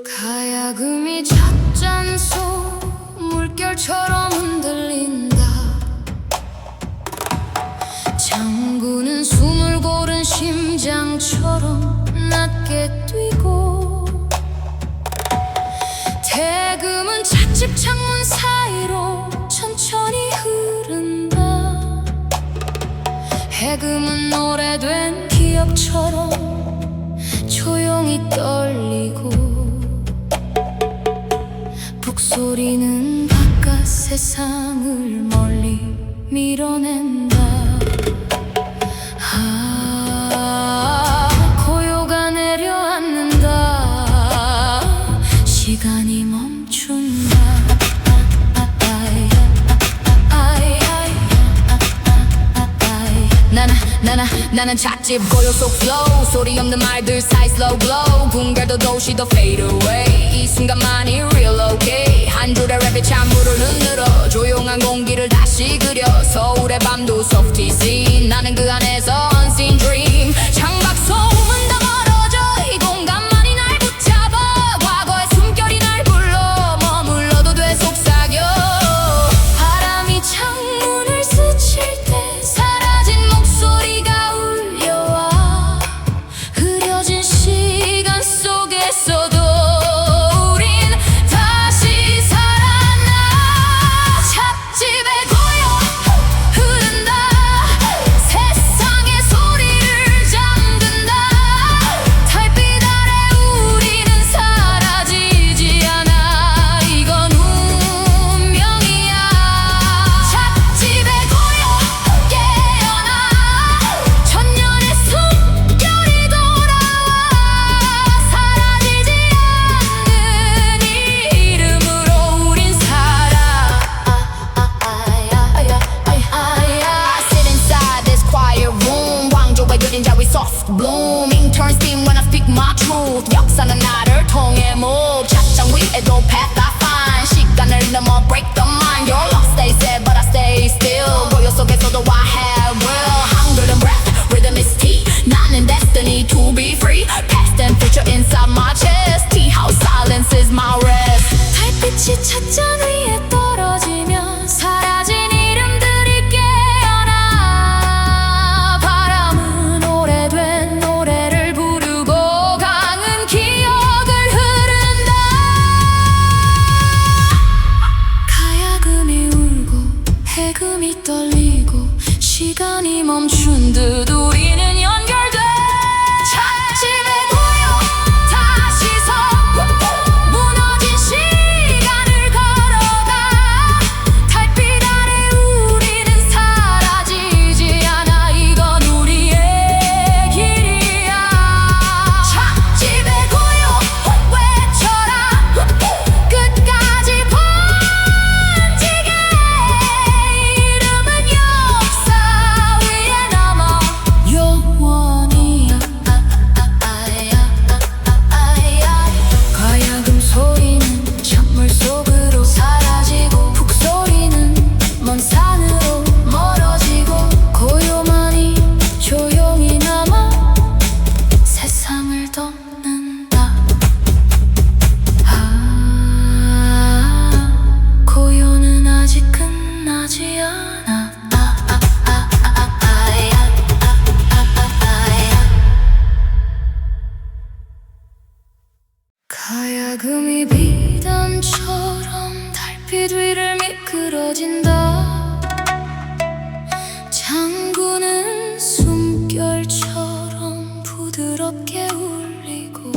가야금이 찻잔소 물결처럼 흔들린다. 장구는 숨을 고른 심장처럼 낮게 뛰고, 대금은 찻집 창문 사이로 천천히 흐른다. 해금은 오래된 기억처럼 조용히 떨리고, 북소리는 바깥 세상을 멀리 밀어낸다. 고요가 내려앉는다. 시간이 멈춘다. 나는 찻집 고요 속 flow, 소리 없는 말들 사이 slow glow. 궁궐도 도시도 fade away. 이 순간만이 real okay. 한 줄의 랩에 찬물을 흔들어 조용한 공기를 다시 그려. 서울의 밤도 soft easy. 나는 그 안에서 unseen dream. 창밖 소음은 다 멀어져. 이 공간만이 날 붙잡아. 과거의 숨결이 날 불러. 머물러도 돼 속삭여. 바람이 창문을 스칠 때 사라진 목소리가 울려와. 흐려진 시간 속에서도 우린 다시 살아나. 찻집에 고요 흐른다. 세상의 소리를 잠든다. 달빛 아래 우리는 사라지지 않아. 이건 운명이야. 찻집에 고요 깨어나. 천년의 숨결이 돌아와. 사라지지 않는 이름으로 우린 살아. I sit inside this quiet room. 왕조의 그림자 위 soft bloom. Intern steam when I speak my truth. 역사는 나를 통해 move. 찻잔 위에도 path I find. 시간을 넘어 break the mind. You're lost, they said, but I stay still. 고요 속에서도 I have will. 한글은 breath, rhythm is tea. 나는 destiny to be free. Past and future inside my chest. Tea house silence is my rest. 달빛이 찻잔 위에 떨어지면 사라진 이름들이 깨어나. 바람은 오래된 노래를 부르고 강은 기억을 흐른다. 가야금이 울고 해금이 떨리고, 시간이 멈춘 듯 우리는 연결돼. 찻집에 고요 다시 서 무너진 시간을 걸어가. 달빛 아래 우리는 사라지지 않아. 이건 우리의 길이야. 찻집에 고요 외쳐라. 끝까지 번지게. 이름은 역사 위에 남아 영원히야. 가야금 소리는 찬물 속으로 사라지고, 북소리는 먼 산으로 멀어지고, 고요만이 조용히 남아 세상을 덮는다. 고요는 아직 끝나지 않아. 가야금이 비단처럼 달빛 위를 미끄러진다. 장구는 숨결처럼 부드럽게 울리고,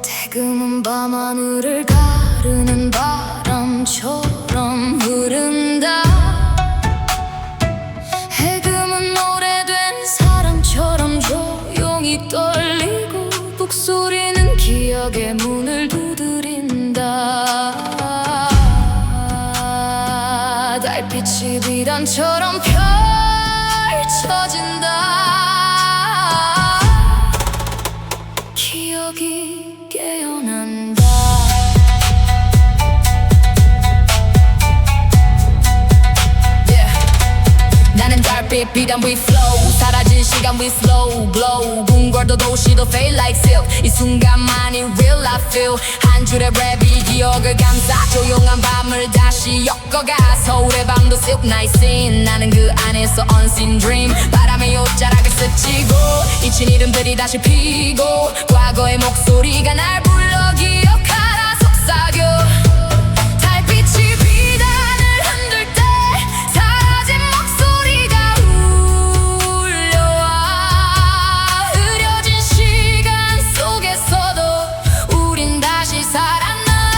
대금은 밤하늘을 가르는 바람처럼 흐른다. 해금은 오래된 사랑처럼 조용히 떨리고, 북소리는 기억의 문을 두드린다. 달빛이 비단처럼 펼쳐진다. 기억이 깨어난다. 나는 달빛 비단 위 flow. 사라진 시간 we slow blow. 궁궐 world 도시도 fade like silk 이 순간만이 real I feel 한 줄의 랩이 기억을 감싸 조용한 밤을 다시 엮어가 서울의 밤도 silk night scene 나는 그 안에서 unseen dream 바람에 옷자락을 스치고 잊힌 이름들이 다시 피고 과거의 목소리가 날 불러 기억하라 속삭여 달빛이 비단을 흔들 때 사라진 목소리가 울려와 흐려진 시간 속에서도 우린 다시 살았나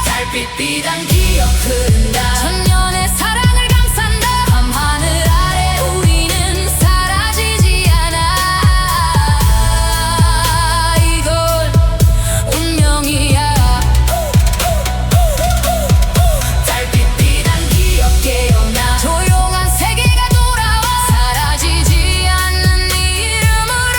달빛 비단 기억 흐른다 천년의 사랑을 감싼다 밤하늘 아래 우리는 사라지지 않아 이건 운명이야 달빛 비단 기억 깨어나 조용한 세계가 돌아와 사라지지 않는 이름으로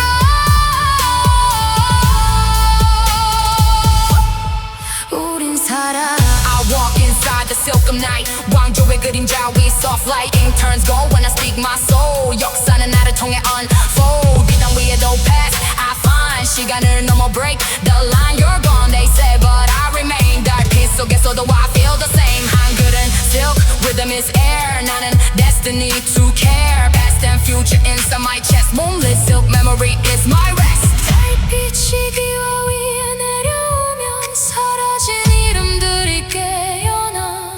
우린 살아 I walk inside the silk of night 왕조의 그림자 위 soft light ink turns gold when I speak my soul 역사는 나를 통해 unfold 비단 위에도 pass I find 시간을 넘어 break the line you're gone they say but I remain 달빛 속에서도 I feel the same 한글은 silk rhythm is air 나는 destiny to care past and future inside my chest moonlit silk memory is my rest 달빛이 기와 위에 내려오면 사라진 이름들이 깨어나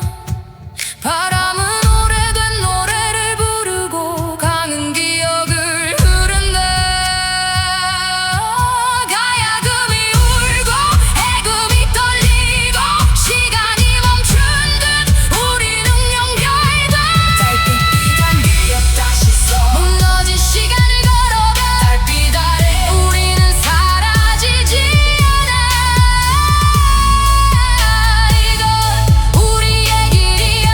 바람은 오래된 노래를 부르고 강은 기억을 흐른다 가야금이 울고 해금이 떨리고 시간이 멈춘 듯 우리는 연결돼 달빛 비단 기억 다시 써 무너진 시간을 걸어가 달빛 아래 우리는 사라지지 않아 이건 우리의 길이야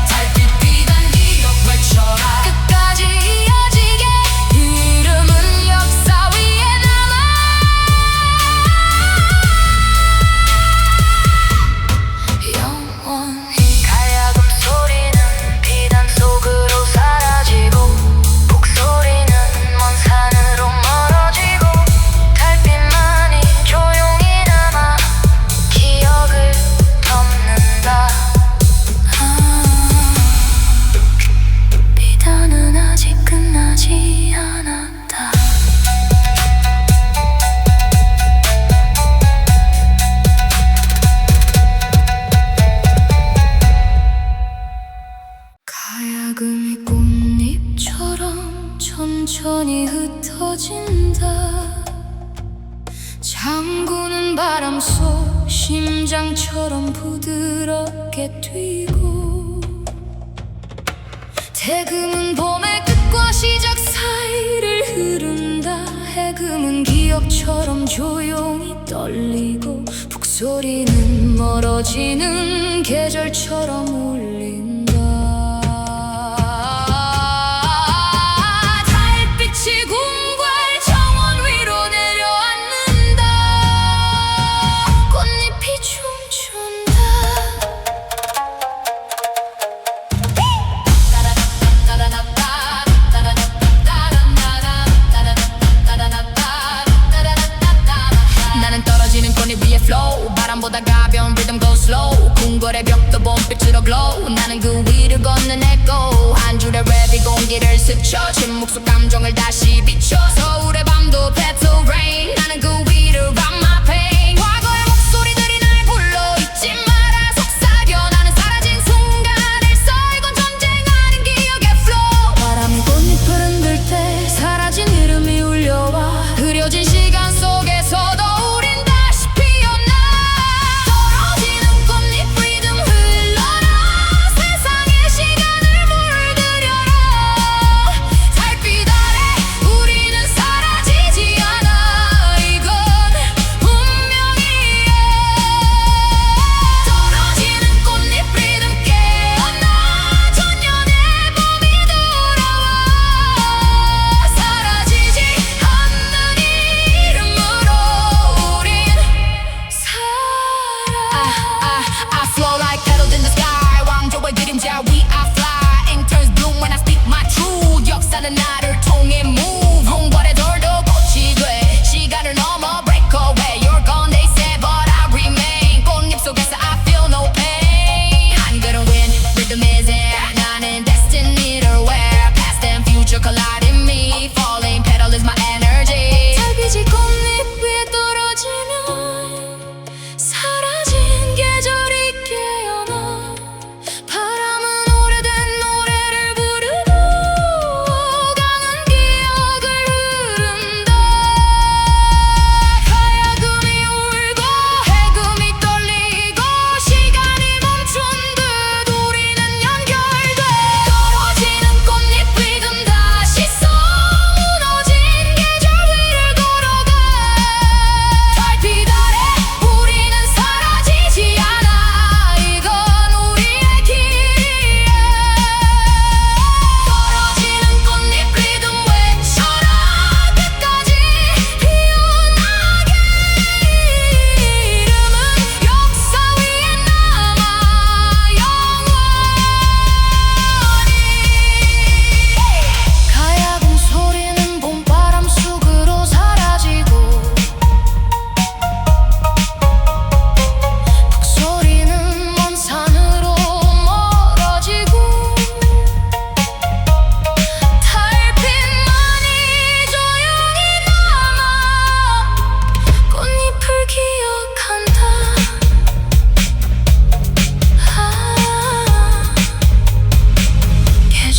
달빛 비단 기억 외쳐라 끝까지 이어지게 이름은 역사 위에 남아 영원히 가야금 소리는 비단 속으로 사라지고 북소리는 먼 산으로 멀어지고 달빛만이 조용히 남아 기억을 덮는다 비단은 아직 끝나지 않았다 가야금이 꽃잎처럼 천천히 흩어진다 잠그는 바람 속 심장처럼 부드럽게 뛰고 대금은 봄의 끝과 시작 사이를 흐른다 해금은 기억처럼 조용히 떨리고 북소리는 멀어지는 계절처럼 울린다 달빛이 궁궐 정원 위로 내려앉는다 꽃잎이 춤춘다 나는 떨어지는 꽃잎 위에 flow 바람보다 가벼운 rhythm go slow 궁궐의 벽도 봄빛으로 glow 나는 그 위를 걷는 echo 한 줄의 랩이 공기를 스쳐 침묵 속 감정을 다시 비춰 서울의 밤도 petal rain 나는 그 위를 run my pain 과거의 목소리들이 날 불러 잊지 마라 속삭여 나는 사라진 순간을 써 이건 전쟁 아닌 기억의 flow 바람이 꽃잎을 흔들 때 사라진 이름이 울려와 흐려진 시간 속에서도 우린 다시 피어나 떨어지는 꽃잎 리듬 흘러라 세상의 시간을 물들여라 달빛 아래 우리는 사라지지 않아 이건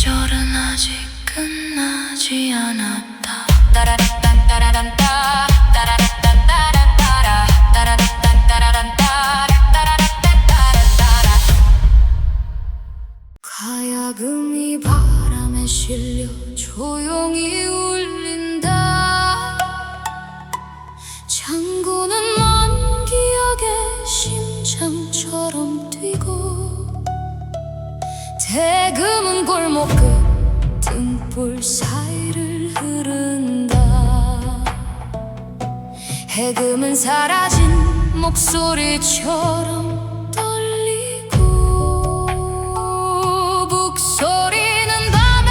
계절은 아직 끝나지 않았다. 따라란딴 따라란따 따라란딴 따라따라 따라란딴 따라란따 따라란딴 따라따라. 가야금이 바람에 실려 조용히 울린다. 창고는 먼 기억의 심장처럼 뛰고, 대금은 골목 끝 등불 사이를 흐른다. 해금은 사라진 목소리처럼 떨리고, 북소리는 밤의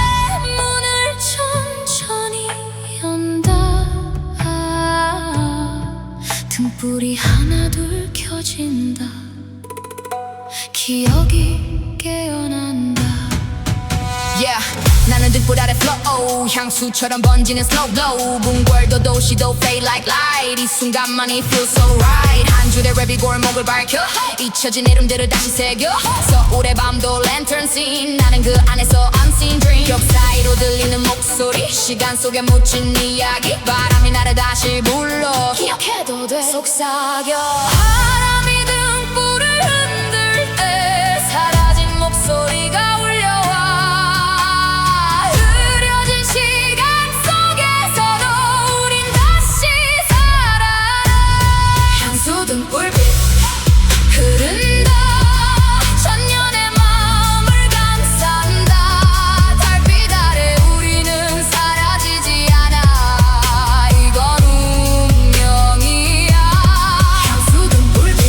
문을 천천히 연다. 등불이 하나둘 켜진다. 기억이 깨어난다. Yeah, 나는 등불 아래 flow, 향수처럼 번지는 slow glow. 궁궐도 도시도 fade like light. 이 순간만이 feel so right. 한 줄의 랩이 골목을 밝혀 잊혀진 이름들을 다시 새겨. 서울의 밤도 lantern scene. 나는 그 안에서 unseen dream. 벽 사이로 들리는 목소리, 시간 속에 묻힌 이야기. 바람이 나를 다시 불러, 기억해도 돼. 속삭여. 바람이 등불을 흔들 때 사라진 목소리가 울려와. 흐려진 시간 속에서도 우린 다시 살아나. 향수 등불빛 흐른다. 천년의 마음을 감싼다. 달빛 아래 우리는 사라지지 않아. 이건 운명이야. 향수 등불빛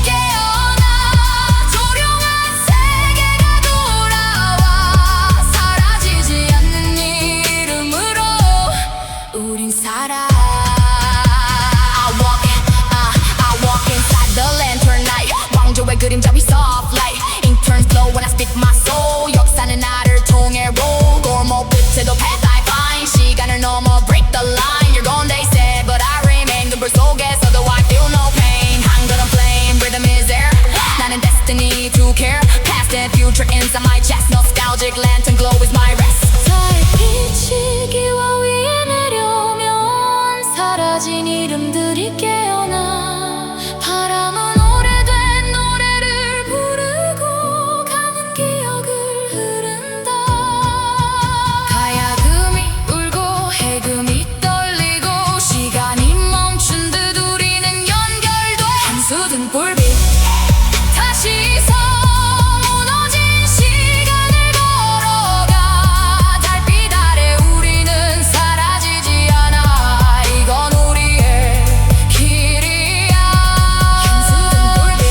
깨어나. 조용한 세계가 돌아와. 사라지지 않는 이름으로 우린 살아. I walk inside the lantern night. 왕조의 그림자 위 soft light. Ink turns slow when I speak my soul. 역사는 나를 통해 roll. 골목 끝에도 path I find. 시간을 넘어 break the line. You're gone they say but I remain. 눈불 속에서도 I feel no pain. 한 걸음 flame, rhythm is there. 나는 destiny to care. Past and future inside my chest. Nostalgic lantern glow is my rest. 달빛이 기와 위에 내려오면 사라진 이름들이 깨어나. 바람은 오래된 노래를 부르고 가는 기억을 흐른다. 가야금이 울고 해금이 떨리고, 시간이 멈춘 듯 우리는 연결돼. 향수 등불빛 다시서 무너진 시간을 걸어가. 달빛 아래 우리는 사라지지 않아. 이건 우리의 길이야. 향수 등불빛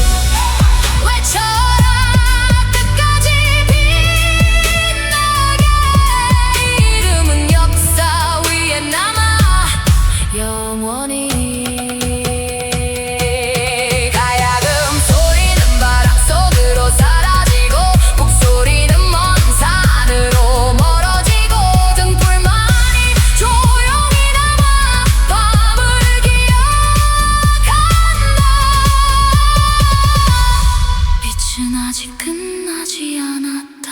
외쳐라. 끝까지 빛나게. 이름은 역사 위에 남아 영원히. 가야금 소리는 바람 속으로 사라지고, 북소리는 먼 산으로 멀어지고, 등불만이 조용히 남아 밤을 기억한다. 빛은 아직 끝나지 않았다.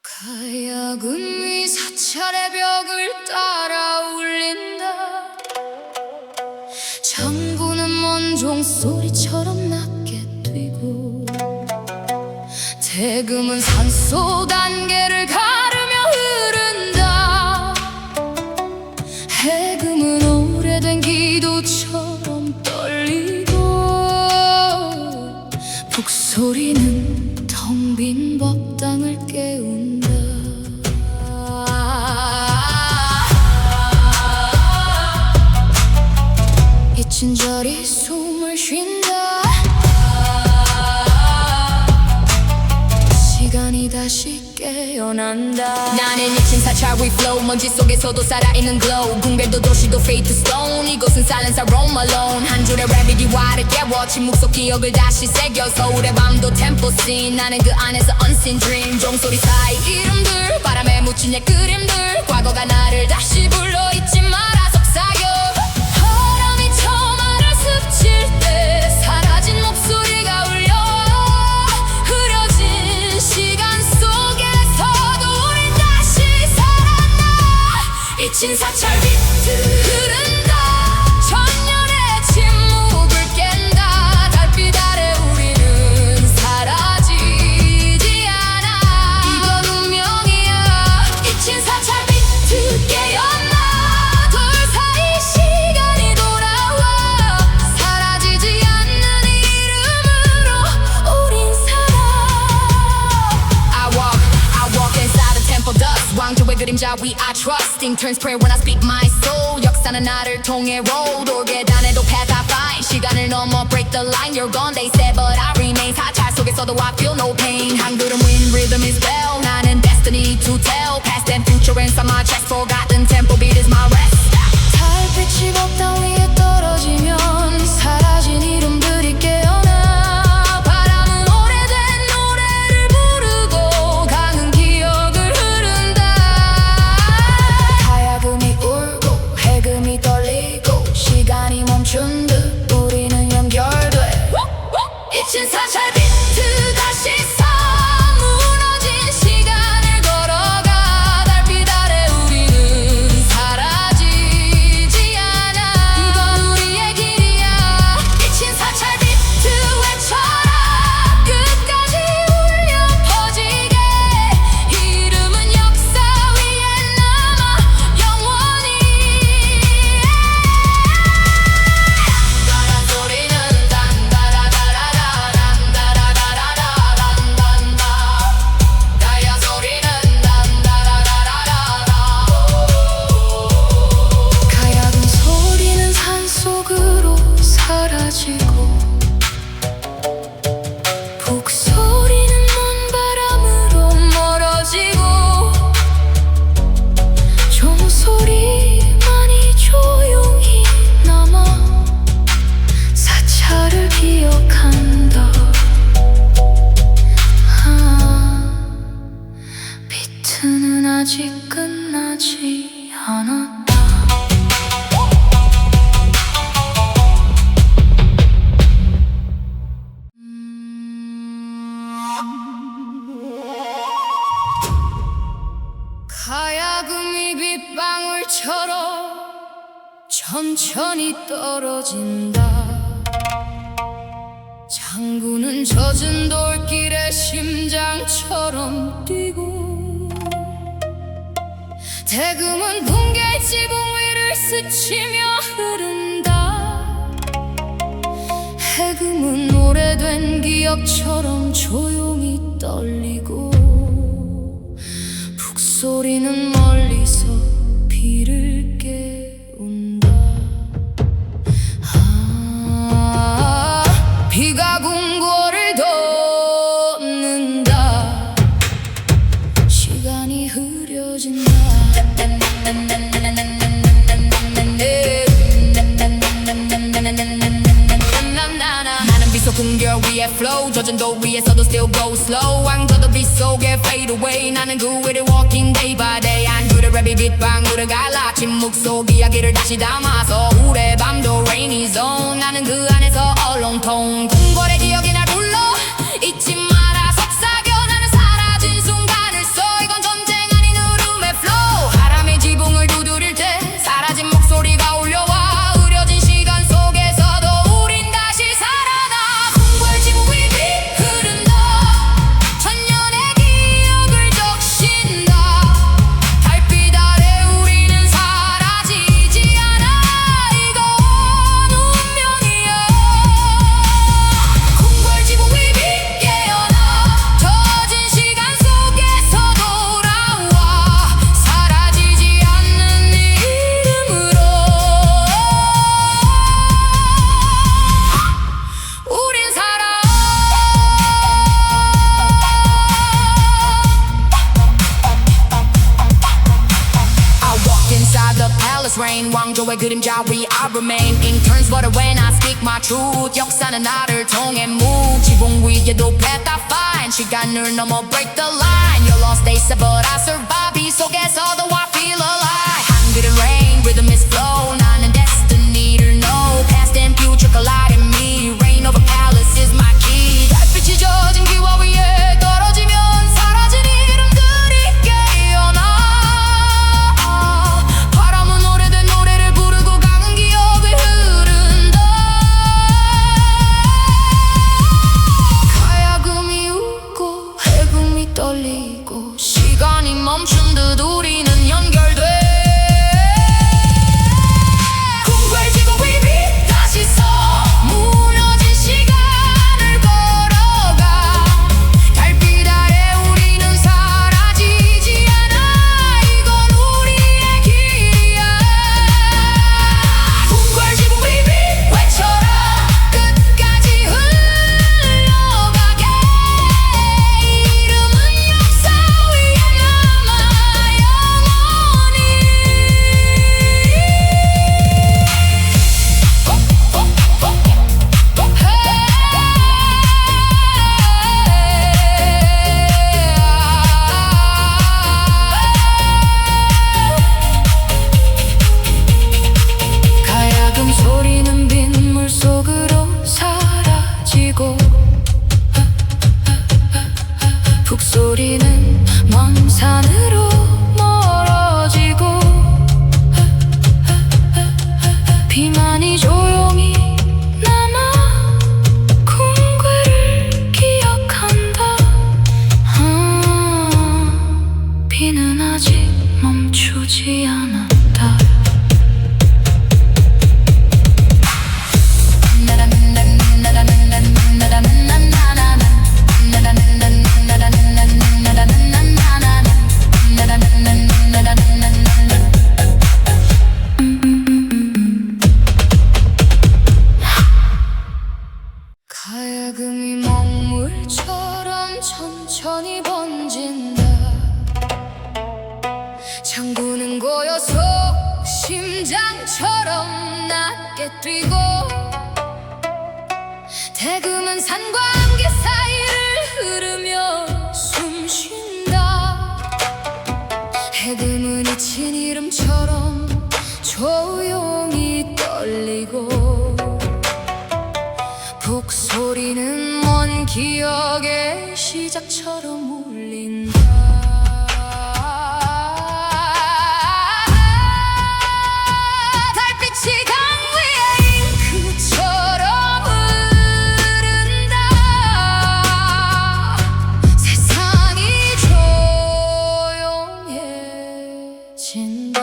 가야금이 사찰의 벽을 따라 울린다. 창고는 먼 종소리처럼 낮게 뛰고, 대금은 산소 단계를 가르며 흐른다. 해금은 오래된 기도처럼 떨리고, 북소리는 텅 빈 법당을 깨운다. 이 친절히 숨을 쉰다. 시간이 다시 깨어난다. 나는 잊힌 사찰 위 flow. 먼지 속에서도 살아있는 glow. 궁궐도 도시도 fade to stone. 이곳은 silence I roam alone. 한 줄의 랩이 기와를 깨워 침묵 속 기억을 다시 새겨. 서울의 밤도 tempo scene. 나는 그 안에서 unseen dream. 종소리 사이 이름들, 바람에 묻힌 옛 그림들. 과거가 나를 다시 불러 잊지 마라 속삭여. 그림자 we are trusting turns prayer when I speak my soul 역사는 나를 통해 roll 돌계단에도 path I find 시간을 넘어 break the line you're gone they say but I remain 사찰 속에서도 I feel no pain 한 그릇 win rhythm is bell 나는 destiny to tell past and future inside my chest forgotten tempo beat is my rest 달빛이 법당 위에 떨어지면 사라진 이름들이 깨어나 바람은 오래된 노래를 부르고 가는 기억을 흐른다 가야금이 울고 해금이 떨리고 시간이 멈춘 듯 우리는 연결돼 잊힌 사찰 비트 다시 무너진 시간을 걸어가 달빛 아래 우리는 사라지지 않아 이건 우리의 길이야 잊힌 사찰 비트 외쳐라 끝까지 울려 퍼지게 이름은 역사 위에 남아 영원히 단단한 소리는 단다라다라라 단다라다라라 단단다 다야 소리는 단다라라라라 가야금 소리는 산속으로 사라지고 북소리는 먼 바람으로 멀어지고 종소리만이 조용히 남아 사찰을 기억한다 비트는 아직 끝나지 않았다 가야금이 빗방울처럼 천천히 떨어진다 장구는 젖은 돌길에 심장처럼 뛰고 대금은 붕괴 지붕 위를 스치며 흐른다 해금은 오래된 기억처럼 조용히 떨리고 북소리는 멀리서 비를 깨운다 비가 궁궐을 덮는다 시간이 흐려진다 나는 비속 궁결 위에 flow 젖은 돌 위에서도 still go slow 왕저도 빛 속에 fade away 나는 그 위를 walking day by day 안 그래 랩이 빗방울을 갈라 침묵 속 이야기를 다시 담아서 우울의 밤도 rainy zone 나는 그 안에서 alone tone 궁궐의 기억이 날 불러 잊지 마라 속삭여 나는 사라진 순간을 써 이건 전쟁 아닌 흐름의 flow 바람의 지붕을 두드릴 때 사라진 목소리가 울려와 흐려진 시간 속에서도 우린 다시 살아나 궁궐 지붕 위 흐른다 천년의 기억을 적신다 달빛 아래 우리는 사라지지 않아 이건 운명이야 궁궐 지붕 위 깨어나 젖은 시간 속에서 돌아와 사라지지 않는 네 이름으로 우린 살아 I walk inside the palace reign 왕조의 그림자 위 I remain ink turns water when I speak my truth 역사는 나를 통해 move 지붕 위에도 path I find 시간을 넘어 break the line You're lost they say but I survive 이 속에서도 I feel alive 한 그릇 rain rhythm is flow 나는 destiny를 know past and future collide in me reign over palace is my key 달빛이 젖은 기와 위에 떨어지면 사라진 이름들이 깨어나 바람은 오래된 노래를 부르고 가는 기억을 흐른다 가야금이 울고 해금이 떨리고 시간이 멈춘 듯 우리는 달빛만이 조용히 남아 궁궐을 기억한다. 비는 아직 멈추지 않았다. 가야금이 먹물처럼 천천히 번진다. 창구는 고요속 심장처럼 낮게 뛰고 대금은 산과 안개 사이를 흐르며 숨쉰다. 해금은 잊힌 이름처럼 조용히 떨리고 북소리는 먼 기억의 시작처럼 울린다. 달빛이 강 위에 잉크처럼 흐른다. 세상이 조용해진다.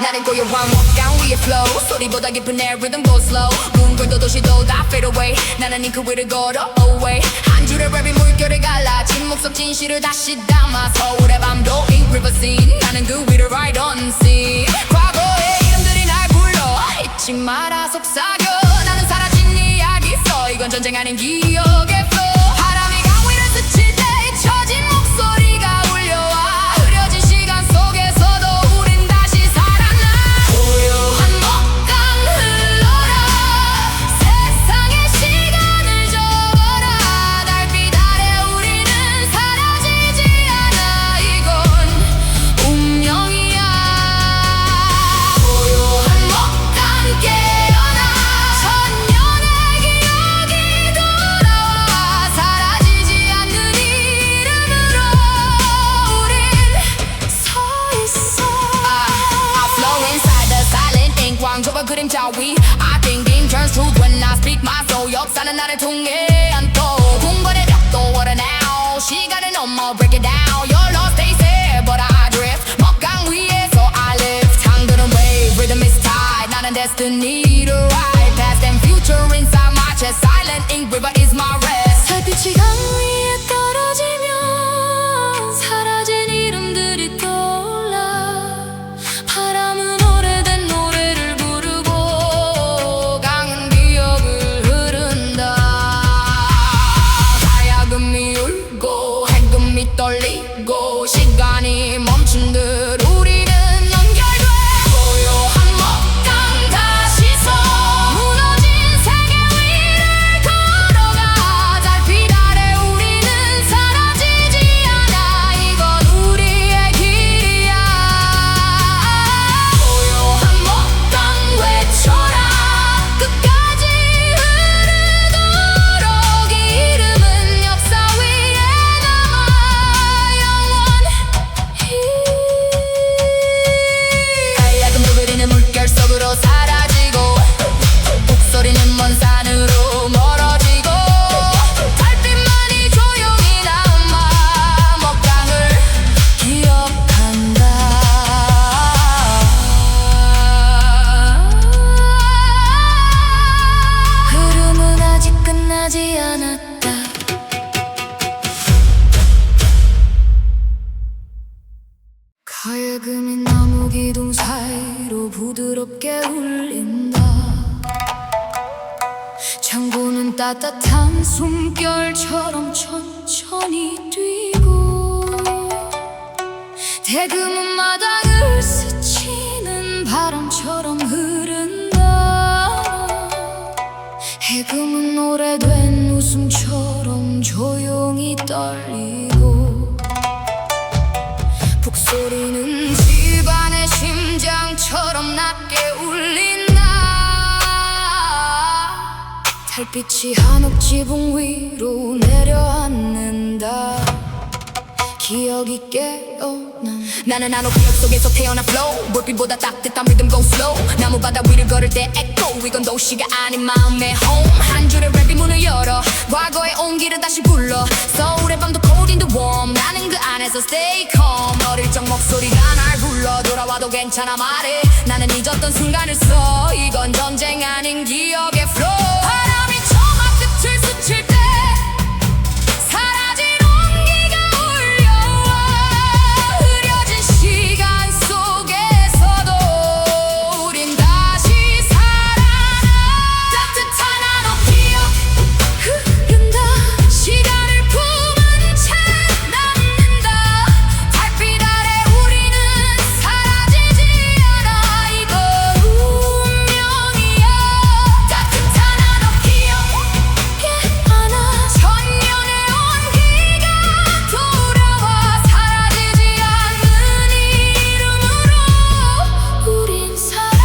나는 고요한 먹강 위에 flow 소리보다 깊은 내 rhythm go slow 뭉글도 도시도 다 fade away 나는 잉크 위를 걸어 away 한 줄의 랩이 물결에 갈라진 목속 진실을 다시 담아 서울의 밤도 잉크 river scene 나는 그 위를 ride unseen 과거의 이름들이 날 불러 잊지 마라 속삭여 나는 사라진 이야기 써 이건 전쟁 아닌 기억의 flow 바람이 강 위를 스칠 때 잊혀진 목소리가 울려와 흐려진 시간 속에서도 우린 다시 살아나 고요한 먹강 흘러라 세상의 시간을 적어라 달빛 아래 우리는 사라지지 않아 이건 운명이야 고요한 먹강 깨어나 천년의 기억이 돌아와 사라지지 않는 이름으로 우린 서 있어 I flow inside the silent ink 왕조와 그림자 위 I think game turns truth when I speak my soul 역사는 나를 통해 안고 궁궐의 벽도 water now 시간은 엄마 break it down Your lost days here but I drift 먹강 위에서 I live 당근은 wave rhythm is tied 나는 destiny to ride past and future inside my chest silent ink river is my rest 달빛이 강 위에 떨어지면 사라진 이름들이 떠올라 바람은 오래된 노래를 부르고 강은 기억을 흐른다 가야금이 울고 해금이 떨리고 시간이 멈춘 듯 우리는 연결돼 고요한 먹강 다시서 무너진 세계 위를 걸어가 달빛 아래 우리는 사라지지 않아 이건 우리의 길이야 고요한 먹강 외쳐라 끝까지 흐르도록 이 이름은 역사 위에 남아 영원히 가야금도 그리는 물결 속으로 사라지고 북소리는 먼 산으로 멀어지고 달빛만이 조용히 남아 먹강을 기억한다 흐름은 아직 끝나지 않았다 가야금이 나무 기둥 사이로 부드럽게 울린다 창고는 따뜻한 숨결처럼 천천히 뛰고 대금은 마당을 스치는 바람처럼 흐른다 해금은 오래된 웃음처럼 조용히 떨리고 북소리는 집안의 심장처럼 낮게 울린다 달빛이 한옥 지붕 위로 내려앉는다 기억이 깨어나. 나는 나노 기억 속에서 태어난 flow. 불빛보다 따뜻한 리듬 go slow. 나무바다 위를 걸을 때 echo. 이건 도시가 아닌 마음의 home. 한 줄의 랩이 문을 열어 과거의 온기를 다시 불러. 서울의 밤도 cold in the warm. 나는 그 안에서 stay calm. 어릴 적 목소리가 날 불러. 돌아와도 괜찮아 말해. 나는 잊었던 순간을 써. 이건 전쟁 아닌 기억의 flow. 바람이 처마 끝을 스칠 때 사라진 온기가 울려와. 흐려진 시간 속에서도 우린 다시 살아나. 따뜻한 나노 기억 흐른다. 시간을 품은 채 남는다. 달빛 아래 우리는 사라지지 않아. 이건 운명이야. 따뜻한 나노 기억에 안아. 천년의 온기가 돌아와. 사라지지 않는 이름으로 우린 살아.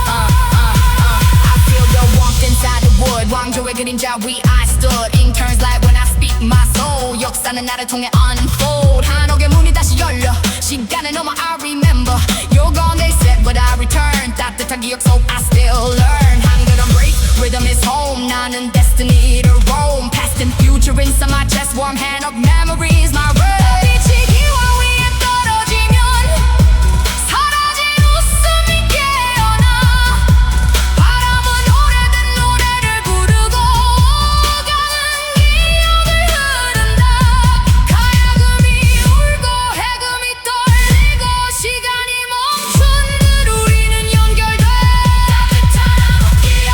I feel the warmth inside the wood. 왕조의 그림자 위 I stood. In turns like when I speak my soul. 역사는 나를 통해 unfold. 한옥의 문이 다시 열려. 시간을 넘어 I remember. You're gone they said but I return. 따뜻한 기억 속 I still learn. 한글은 break, rhythm is home. 나는 destiny to roam. Past and future inside my chest. Warm hand of memories my road. 빛이 기와 위에 떨어지면 사라진 웃음이 깨어나. 바람은 오래된 노래를 부르고 가는 기억을 흐른다. 가야금이 울고 해금이 떨리고 시간이 멈춘 듯 우리는 연결돼. 따뜻한 나노 기억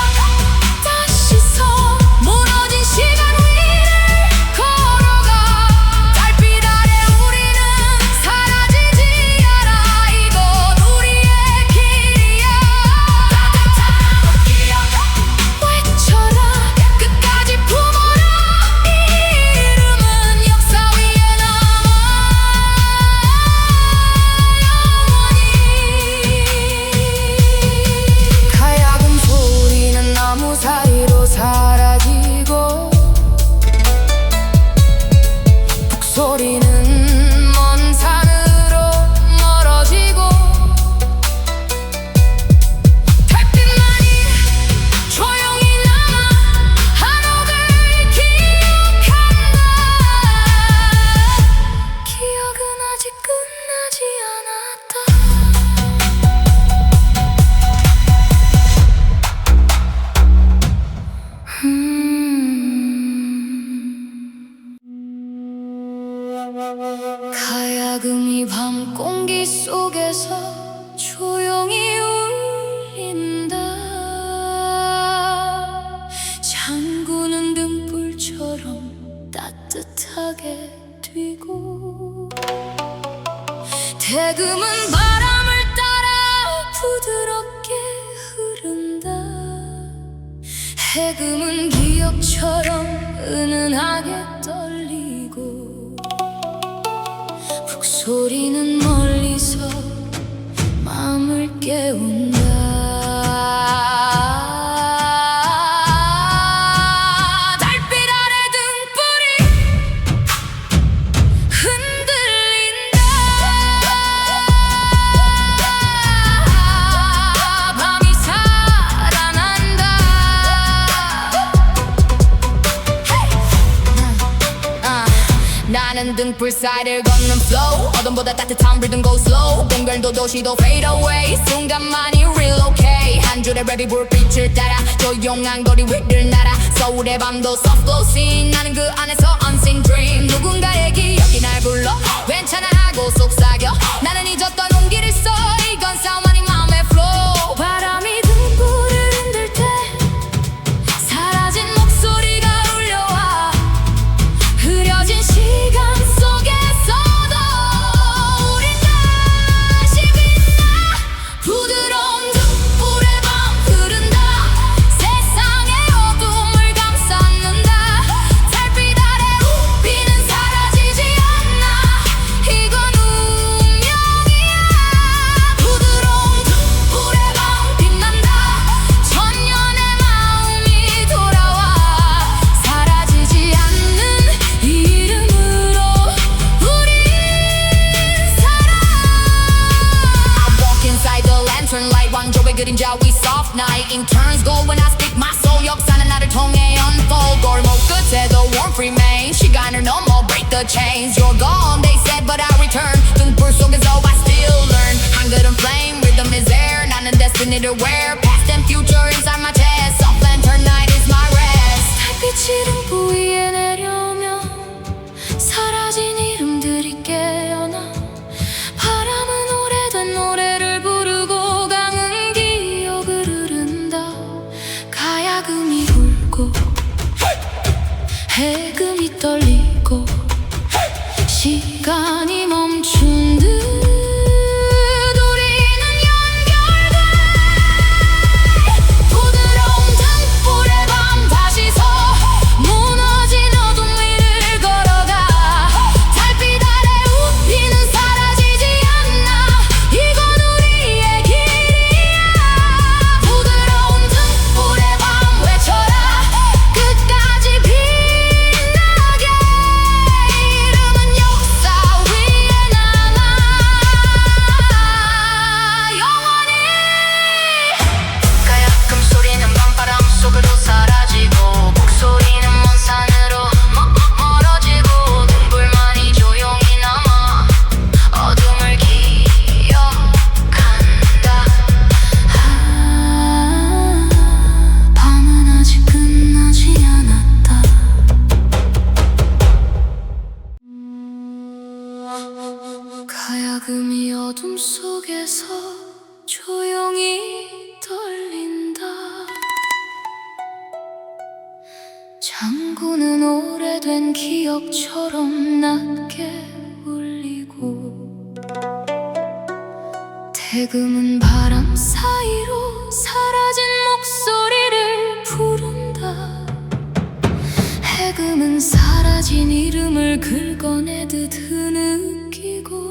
다시 서 무너진 시간 위를 걸어가. 달빛 아래 우리는 사라지지 않아. 이건 우리의 길이야. 따뜻한 나노 기억 외쳐라. 끝까지 품어라. 이 이름은 역사 위에 남아 영원히. 가야금 소리는 나무 사이로 사라지고 북소리는 먼 산으로 멀어지고 달빛만이 조용히 남아 한옥을 기억한다. 기억은 아직 끝나지 않았다. 가야금이 밤 공기 속에서 조용히 울린다. 잠그는 등불처럼 따뜻하게 뛰고 대금은 바람을 따라 부드럽게 흐른다. 해금은 기억처럼 은은하게 떨리고 북소리는 멀리서 마음을 깨운다. 달빛 아래 등불이 흔들린다. 밤이 살아난다. 나는 등불 사이를 걷는 flow. 어둠보다 따뜻한 rhythm go slow. 동결도 도시도 fade away. 순간만이 relocate. 한 줄의 랩이 불빛을 따라 조용한 거리 위를 날아. 서울의 밤도 soft glow scene. 나는 그 안에서 unseen dream. 누군가의 기억이 날 불러 괜찮아 하고 속삭여. 나는 잊었던 온기를 써. 이건 싸움 아닌 마음의 flow. 바람이 등불을 흔들 때 사라진 목소리가 울려와. 흐려진 시간 속에서도 우린 다시 빛나. 부드러운 등불의 밤 흐른다. 세상의 어둠을 감쌌는다. 달빛 아래 우리는 사라지지 않아. 이건 운명이야. turn light 왕조의 그림자 we soft night Interns go when I speak my soul 역사는 나를 통해 unfold 골목 끝에도 warmth remain 시간을 넘어 break the chains You're gone they said but I return 등불 속에서 I still learn 한글은 flame rhythm is air 나는 destiny to wear past and future inside my chest soft lantern night is my rest 달빛이 등불 위에 내려오면 사라진 이름들이 깨어나 바람은 오래된 노래를 부르고 강은 기억을 흐른다 가야금이 울고 해금이 떨리고 시간이 멈춘 듯 우리는 연결돼 부드러운 등불의 밤 다시 서 무너진 어둠 위를 걸어가 달빛 아래 우리는 사라지지 않나 이건 우리의 길이야 부드러운 등불의 밤 외쳐라 끝까지 빛나게 이름은 역사 위에 남아 영원히 가야금 소리는 밤바람 속으로 사라지고 목소리는 먼 산으로 멀어지고 등불만이 조용히 남아 어둠을 기억한다 밤은 아직 끝나지 않았다 가야금이 어둠 속에서 조용히 떨린다 장구는 오래된 기억처럼 낮게 울리고 대금은 바람 사이로 사라진 목소리를 부른다 해금은 사라진 이름을 긁어내듯 흐느끼고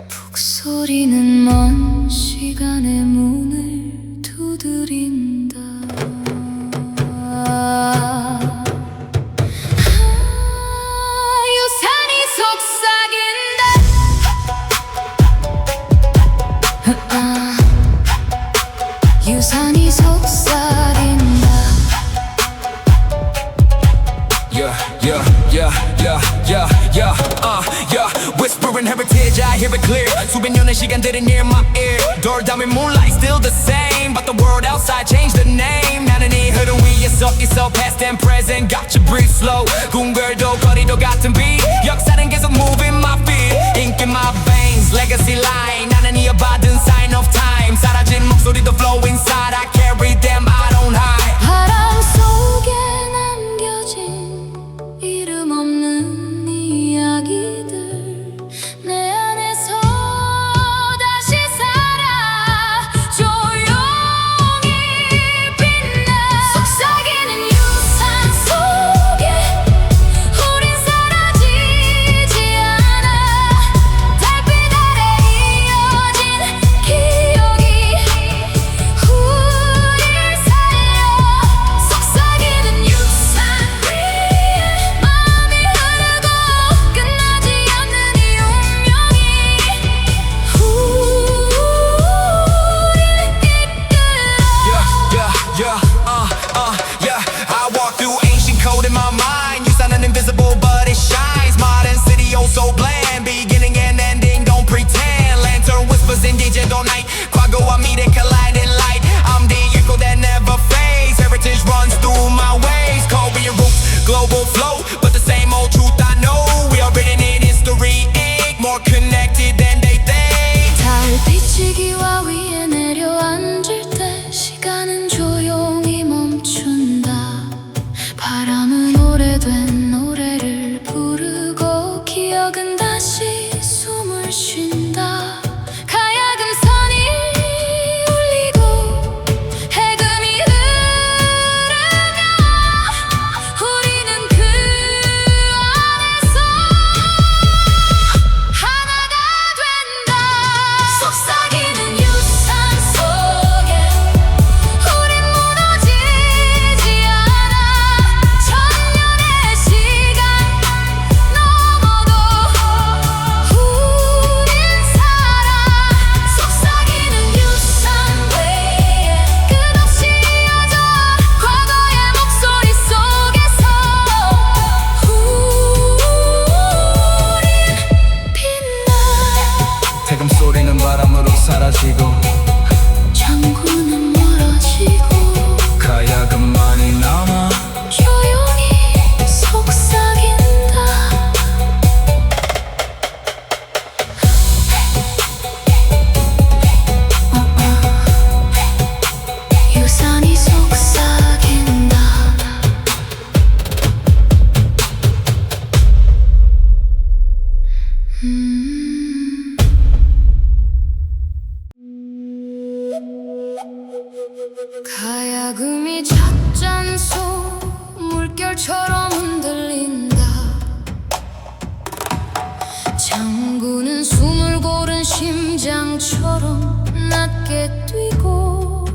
북소리는 먼 시간의 문을 두드린다 유산이 속삭인다 유산이 속삭인다 Whispering heritage, I hear it clear 수백 년의 시간들은 near my ear door 닫힌 moonlight still the same But the world outside changed the name 나는 이 흐름 위에 서 있어 past and present got to breathe slow 궁궐도 거리도 같은 beat 역사는 계속 moving my feet ink in my veins legacy line 나는 이어받은 sign of time 사라진 목소리도 flow inside I carry them I don't hide 바람 속에 남겨진 이름 없는 이야기들 내 안에서 다시 살아 조용히 빛나 속삭이는 유산 속에 우린 사라지지 않아 달빛 아래 이어진 기억이 우릴 살려 속삭이는 유산 위에 마음이 흐르고 끝나지 않는 이 운명이 우릴 Yeah. I walk through ancient code in my mind. You sound invisible, but it shines. Modern city, oh so bland. Beginning and ending, don't pretend. Lantern whispers in digital night. 과거와 미래 colliding light. I'm the echo that never fades. Heritage runs through my ways. Korean roots, global flow, but the same old truth I know. We are written in history ink, more connected than they think. 달빛이 기와 위에 내려앉을 때 시간은 조용히 멈춘다 바람은 오래된 노래를 부르고 기억은 다시 숨을 쉰다 가야금 선이 사라지고 창구는 멀어지고 가야금만이 남아 조용히 속삭인다. 유산이 속삭인다. 가야금이 찻잔소 물결처럼 흔들린다. 장구는 숨을 고른 심장처럼 낮게 뛰고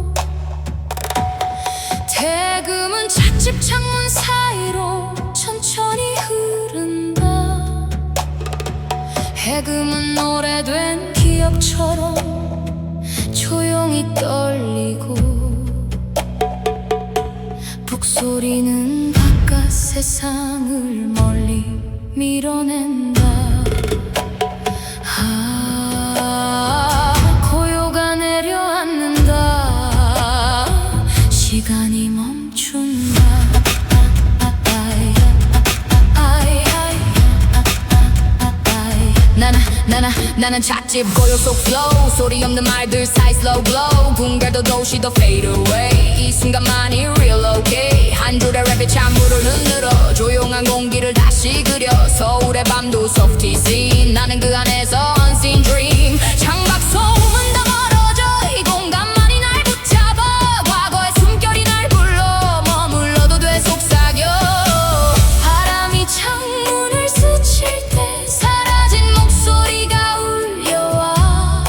대금은 찻집 창문 사이로 천천히 흐른다. 해금은 오래된 기억처럼 조용히 떨리고 북소리는 바깥 세상을 멀리 밀어낸다. 고요가 내려앉는다. 시간이 멈춘다. 나는 찻집 고요 속 flow 소리 없는 말들 사이 slow glow 궁궐도 도시도 fade away 이 순간만이 real okay 한 줄의 랩에 찬물을 흔들어 조용한 공기를 다시 그려 서울의 밤도 soft easy 나는 그 안에서 unseen dream 창밖 소음은 다 멀어져 이 공간만이 날 붙잡아 과거의 숨결이 날 불러 머물러도 돼 속삭여 바람이 창문을 스칠 때 사라진 목소리가 울려와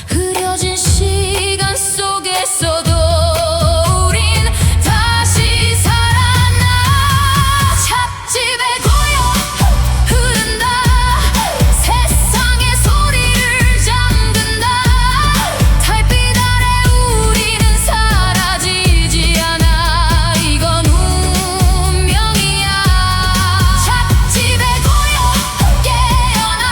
흐려진 시간 속에서도 우린 다시 살아나 찻집에 고요 흐른다 세상의 소리를 잠근다 달빛 아래 우리는 사라지지 않아 이건 운명이야 찻집에 고요 깨어나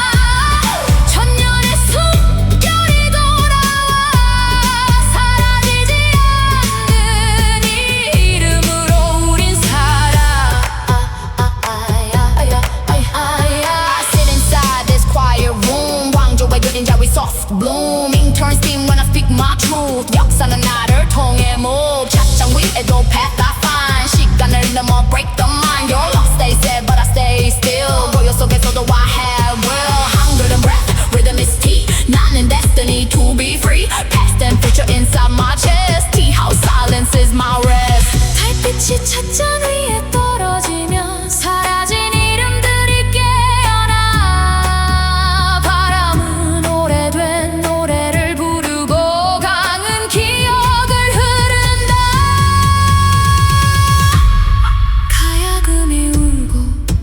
천년의 숨결이 돌아와 사라지지 않는 이 이름으로 우린 살아 I sit inside this quiet room 왕조의 그림자 위 soft bloom Intern steam when I speak my truth 역사는 나를 통해 move 찻장 위에도 path I find 시간을 넘어 break the mind You're lost they said but I stay still 고요 속에서도 I have will 한글은 breath rhythm is tea 나는 destiny to be free past and future inside my chest tea house silence is my rest 달빛이 찻잔 위에 떨어지면 사라진 이름들이 깨어나 바람은 오래된 노래를 부르고 강은 기억을 흐른다 가야금이 울고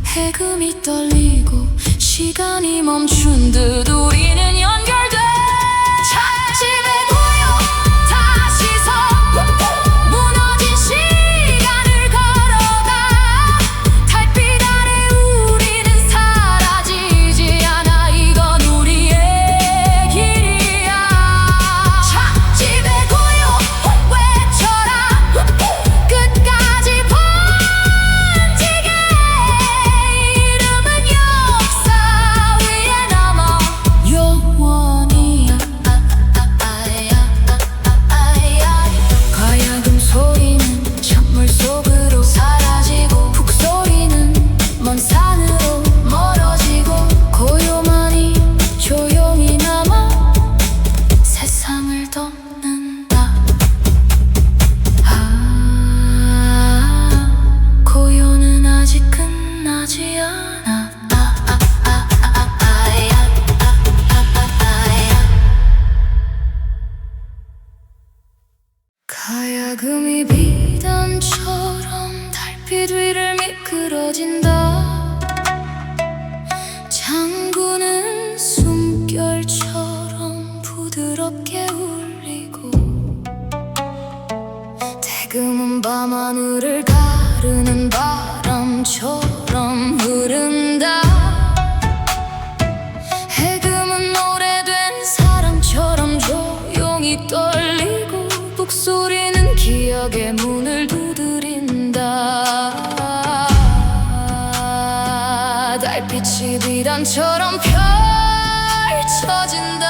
해금이 떨리고 시간이 멈춘 듯 우리는 연결돼 찻집에 고요 다시 서 무너진 시간을 걸어가 달빛 아래 우리는 사라지지 않아 이건 우리의 길이야 찻집에 고요 외쳐라 끝까지 번지게 이름은 역사 위에 남아 영원히야 가야금 소리는 찬물 속으로 사라지고 북소리는 먼 산으로 멀어지고 고요만이 조용히 남아 세상을 덮는다 고요는 아직 끝나지 않아 가야금이 비단처럼 달빛 위를 미끄러진다 장구는 숨결처럼 부드럽게 울리고 대금은 밤하늘을 가르는 바람처럼 흐른다 해금은 오래된 사랑처럼 조용히 떨리고 북소리는 기억의 문을 두드린다. 달빛이 비단처럼 펼쳐진다.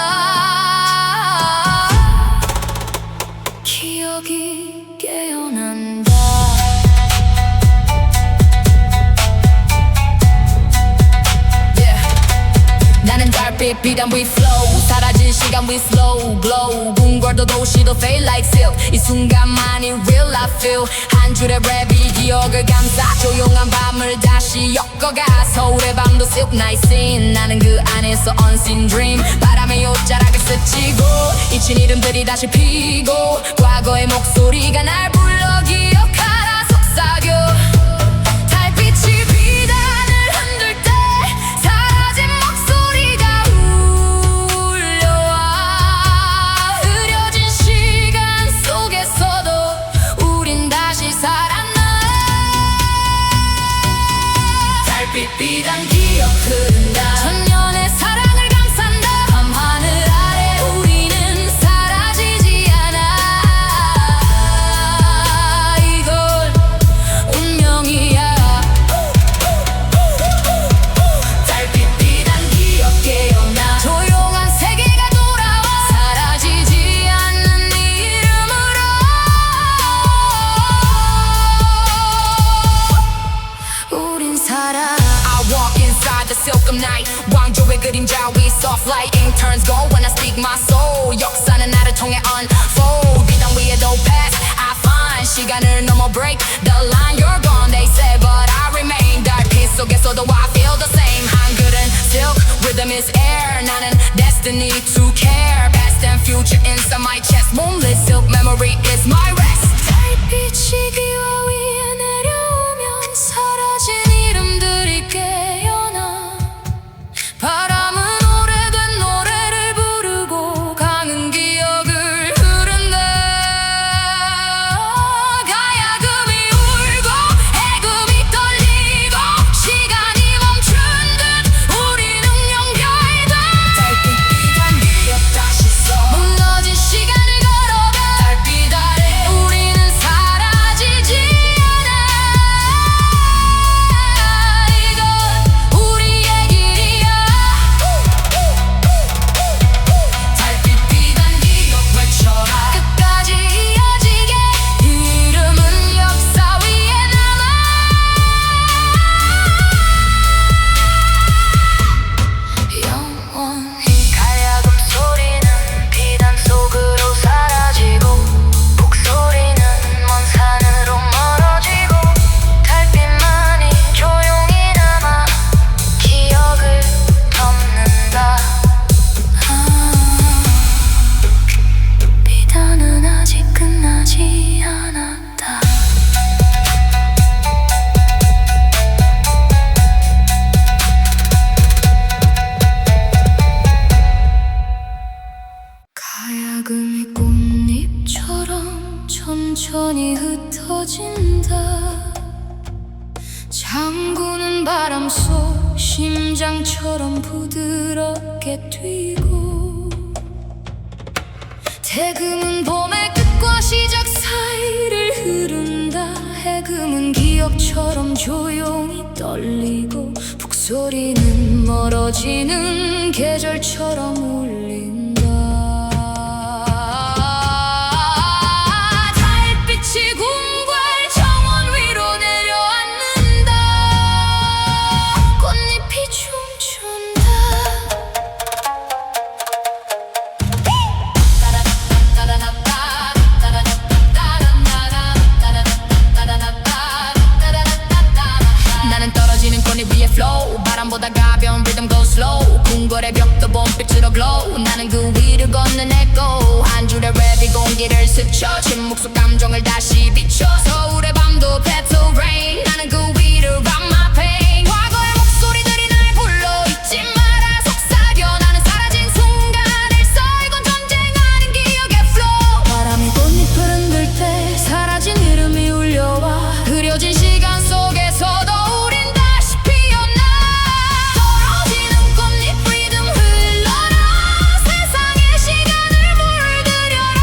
기억이 깨어난다. 나는 달빛 비단 we flow 사라진 시간 we slow glow 궁궐도 도시도 fade like silk 이 순간만이 real I feel 한 줄의 랩이 기억을 감싸 조용한 밤을 다시 엮어가 서울의 밤도 silk night scene 나는 그 안에서 unseen dream 바람에 옷자락을 스치고 잊힌 이름들이 다시 피고 과거의 목소리가 날 불러 기억하라 속삭여 달빛이 비단을 흔들 때 사라진 목소리가 울려와 흐려진 시간 속에서도 우린 다시 살아나. 달빛 비단 기억 흐른다. 천년의 사랑을 감싼다. 밤하늘 아래 우리는 사라지지 않아. 이건 운명이야. 달빛 비단 기억 깨어나. 조용한 세계가 돌아와 사라지지 않는 이름으로. 우린 살아. I walk inside the silk of night 왕조의 그림자 위 soft light ink turns gold when I speak my soul 역사는 나를 통해 unfold 비단 위에도 pass I find 시간을 넘어 break the line you're gone they say but I remain 달빛 속에서도 I feel the same 한글은 silk rhythm is air 나는 destiny to care past and future inside my chest moonlit silk memory is my rest 달빛이 기와 위에 내려오면 사라진 이름들이 깨어나. 바람은 오래된 노래를 부르고 가는 기억을 흐른다. 가야금이 울고 해금이 떨리고 시간이 멈춘 듯 우리는 연결돼. 달빛 비단 기억 다시 써 무너진 시간을 걸어가 달빛 아래 우리는 사라지지 않아. 이건 우리의 길이야. 달빛 비단 기억 외쳐라 끝까지 이어지게 이름은 역사 위에 남아. 영원히 가야금 소리는 비단 속으로 사라지고 북소리는 먼 산으로 멀어지고 달빛만이 조용히 남아 기억을 덮는다. 비단은 아직 끝나지 않았다. 가야금이 꽃잎처럼 천천히 흩어진다. 잠구는 바람 속 심장처럼 부드럽게 뛰고 대금은 봄의 끝과 시작 사이를 흐른다. 해금은 기억처럼 조용히 떨리고 북소리는 멀어지는 계절처럼 울린다. 달빛이 궁궐 정원 위로 내려앉는다. 꽃잎이 춤춘다. 나는 떨어지는 꽃잎 위에 flow 바람보다 가벼운 rhythm go slow 궁궐의 벽도 봄빛으로 glow 나는 그 위를 걷는 echo 한 줄의 랩이 공기를 스쳐 침묵 속 감정을 다시 비춰 서울의 밤도 petal rain 나는 그 위를 run my pain 과거의 목소리들이 날 불러 잊지 마라 속삭여 나는 사라진 순간을 써 이건 전쟁 아닌 기억의 flow 바람이 꽃잎을 흔들 때 사라진 이름이 울려와 흐려진 시간 속에서도 우린 다시 피어나 떨어지는 꽃잎 리듬 흘러라 세상의 시간을 물들여라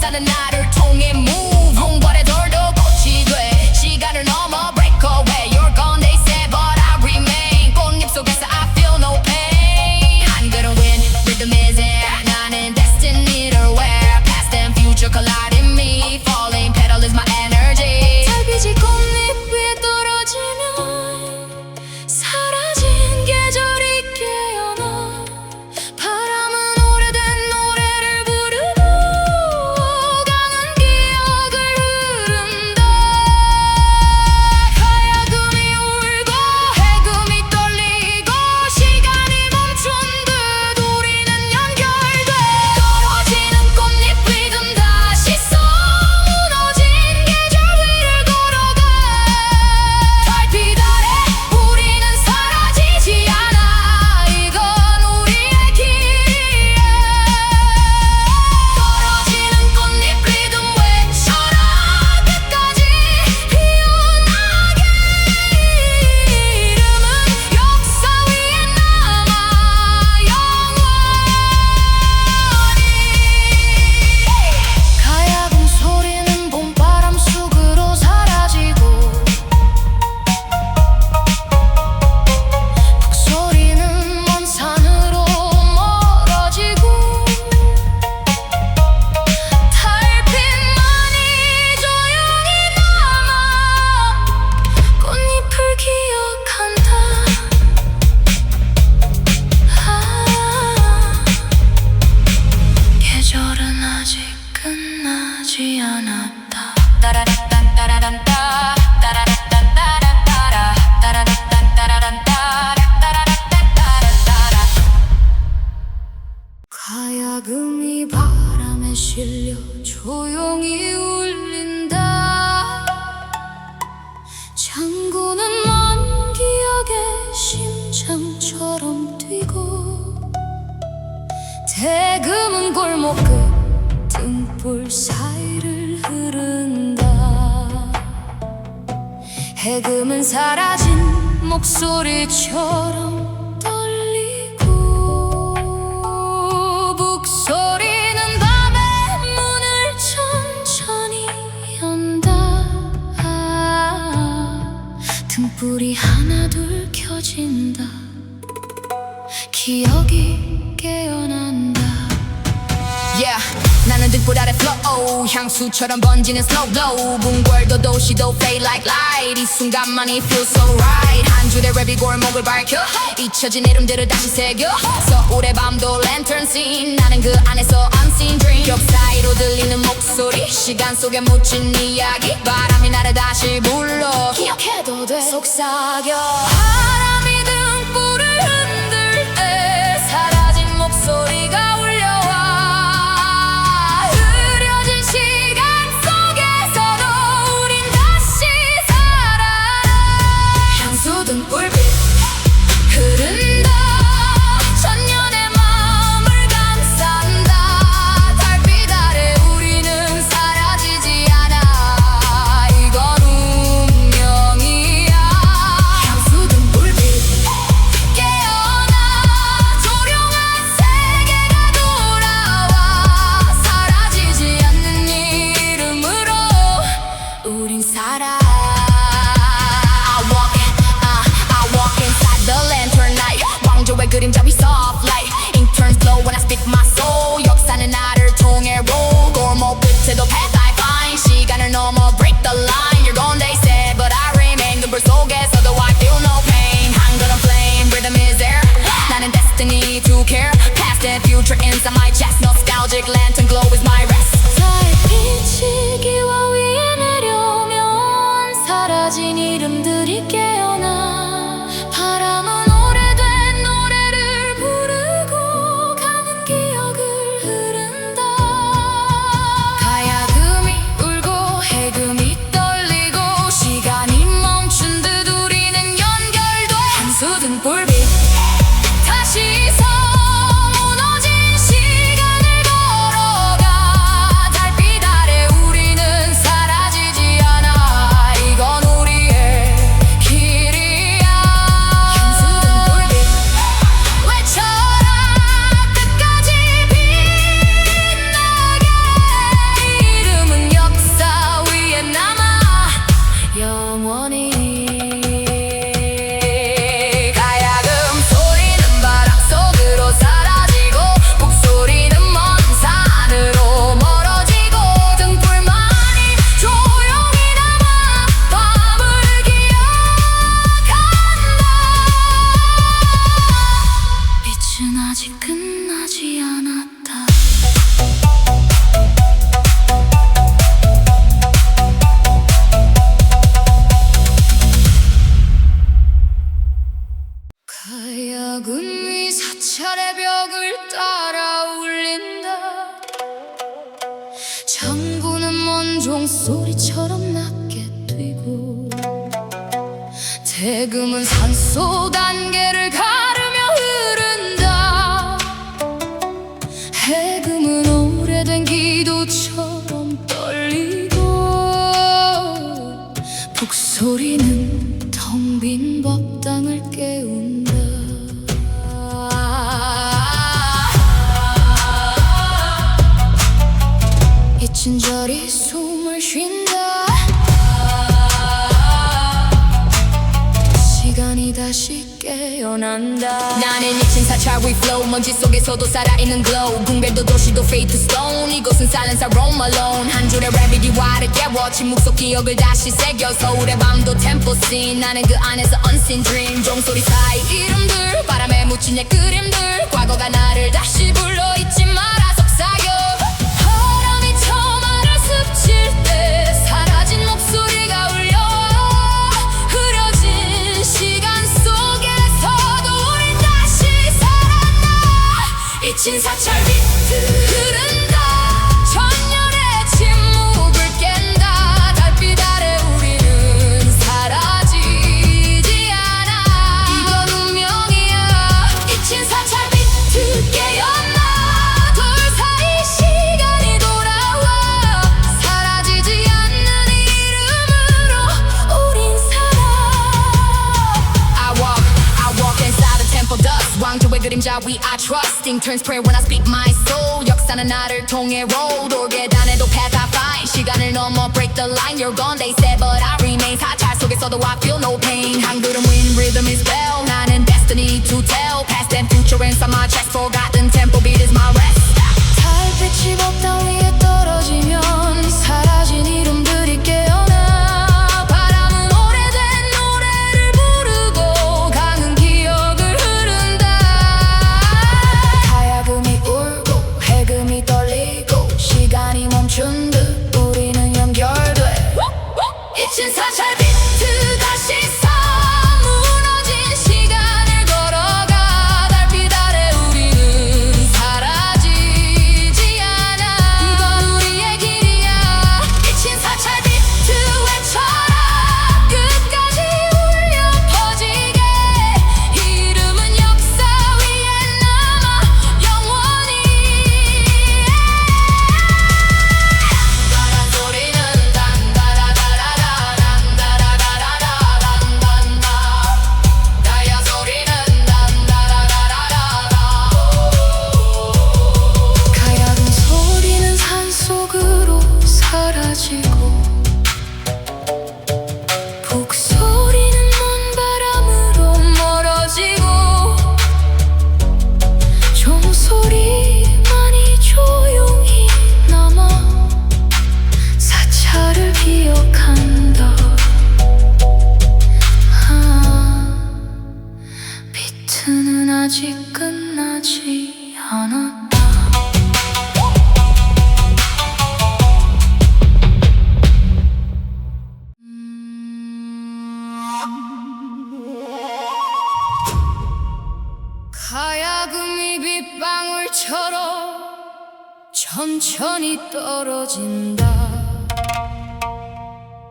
역사는 나를 통해 move 홍벌의 돌도 꽃이 돼 시간을 넘어 break away You're gone they say but I remain 꽃잎 속에서 I feel no pain I'm gonna win rhythm is it 나는 destiny를 wear past and future collide in me falling pedal is my energy 달빛이 꽃잎 위에 떨어지면 사라진 계절이 깨어나 바람은 오래된 노래를 부르고 강한 기억을 흐른다 가야금이 울고 해금이 떨리고 시간이 멈춘 듯 우리는 연결돼 떨어지는 꽃잎 리듬 다시 써 무너진 계절 위를 걸어가 달빛 아래 우리는 사라지지 않아 이건 우리의 길이야 떨어지는 꽃잎 리듬 외쳐라 끝까지 피어나게 이름은 역사 위에 남아 영원히 가야금 소리는 봄바람 속으로 사라지고 북소리는 먼 산으로 멀어지고 달빛만이 조용히 남아 꽃잎을 기억한다 계절은 아직 끝나지 않았다 따라란딴 따라란따 따라란딴 따란따라 따라란딴 따라란따 따라란딴 따란따라 가야금이 바람에 실려 조용히 울린다 창고는 먼 기억의 심장처럼 뛰고 대금은 골목 끝 등불 사이를 흐른다 해금은 사라진 목소리처럼 떨리고 북소리는 밤의 문을 천천히 연다 등불이 하나둘 켜진다 기억이 깨어난다 Yeah, 나는 등불 아래 flow 향수처럼 번지는 slow glow 붕괴도 도시도 fade like light 이 순간만이 feel so right 한 줄의 랩이 골목을 밝혀 잊혀진 이름들을 다시 새겨 서울의 밤도 lantern scene 나는 그 안에서 unseen dream 벽 사이로 들리는 목소리 시간 속에 묻힌 이야기 바람이 나를 다시 불러 기억해도 돼 속삭여 바람이 등불을 흔들 때 사라진 목소리가 울려와 흐려진 시간 속에서도 우린 다시 살아나 향수 등불빛 흐른다 천년의 마음을 감싼다 달빛 아래 우리는 사라지지 않아 이건 운명이야 향수 등불빛 깨어나 조용한 세계가 돌아와 사라지지 않는 이름으로 우린 살아 I walk inside the lantern night 왕조의 그림자 위 soft light Ink turns slow when I speak my soul 역사는 나를 통해 roll 골목 끝에도 path I find 시간을 넘어 break the line You're gone they said but I remain 눈불 속에서도 I feel no pain I'm gonna flame rhythm is there 나는 destiny to care past and future inside my chest nostalgic lantern glow is my rest 달빛이 기와 위에 내려오면 사라진 이름들이 깨어나 바람은 오래된 노래를 부르고 가는 기억을 흐른다 가야금이 울고 해금이 떨리고 시간이 멈춘 듯 우리는 연결돼 향수 등불빛 다시 서 무너진 시간을 걸어가 달빛 아래 우리는 소리처럼 낮게 뛰고 대금은 산소 단계를 가르며 흐른다. 해금은 오래된 기도처럼 떨리고 북소리는 텅 빈 법당을 깨운다. 친절히 숨을 쉰다. 시간이 다시 깨어난다. 나는 잊힌 사찰 위 flow 먼지 속에서도 살아있는 glow. 궁궐도 도시도 fade to stone. 이곳은 silence I roam alone. 한 줄의 랩이 기와를 깨워 침묵 속 기억을 다시 새겨. 서울의 밤도 tempo scene. 나는 그 안에서 unseen dream. 종소리 사이 이름들 바람에 묻힌 옛 그림들. 과거가 나를 다시 불러 잊지 마라 속삭여. 스칠 때 사라진 목소리가 울려. 흐려진 시간 속에서도 우린 다시 살았나. 잊힌 사찰 비트 흐른다. 천년의 침묵을 깬다. 달빛 아래 우리는 사라지지 않아. 이건 운명이야. 잊힌 사찰 비트 깨어나. 돌 사이 시간이 돌아와. 왕조의 그림자 위 I trusting turns prayer when I speak my soul. 역사는 나를 통해 roll. 돌계단에도 path I find. 시간을 넘어 break the line. You're gone they say but I remain. 사찰 속에서도 I feel no pain. 한 그름 win rhythm is well. 나는 destiny to tell. Past and future inside my chest. Forgotten tempo beat is my rest. 달빛이 법당 위에 떨어지면 사라진 이름들이 깨어나. 멈춘 듯 우리는 연결돼. 잊힌 사찰 비트 다시 서. 무너진 시간을 걸어가. 달빛 아래 우리는 사라지지 않아. 이건 우리의 길이야. 잊힌 사찰 비트 외쳐라. 끝까지 울려 퍼지게. 이름은 역사 위에 남아 영원히. 북소리는 먼 바람으로 멀어지고 종소리만이 조용히 남아. 사찰을 기억한다. 비트는 아직 끝나지 않았다. 가야금이 빗방울처럼 천천히 떨어진다.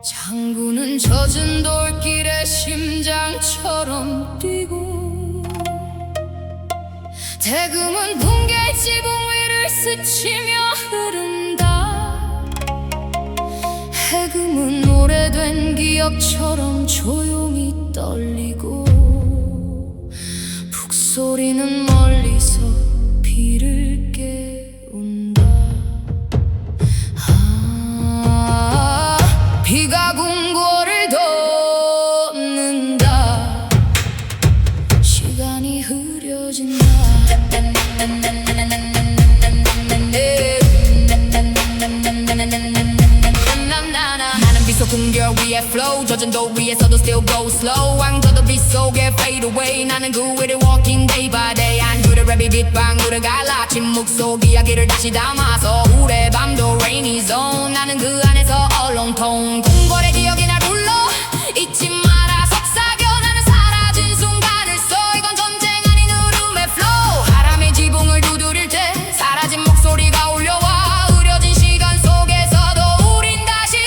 장구는 젖은 돌길에 심장처럼 뛰고 대금은 붕괴 지붕 위를 스치며 흐른다. 해금은 오래된 기억처럼 조용히 떨리고 북소리는 멀리서 비를 깨운다. 비가 궁궐을 덮는다. 시간이 흐려진다. 나는 비소 궁결 위에 flow. 젖은 돌 위에서도 still go slow. 왕저도 빛 속에 fade away. 나는 그 위를 walking day by day. 안주를 랩이 빗방울을 갈라. 침묵 속 이야기를 다시 담아서 우울의 밤도 rainy zone. 나는 그 안에서 얼렁통. 궁궐의 기억이 날 불러. 잊지 마라 속삭여. 나는 사라진 순간을 써. 이건 전쟁 아닌 울음의 flow. 바람이 지붕을 두드릴 때 사라진 목소리가 울려와. 흐려진 시간 속에서도 우린 다시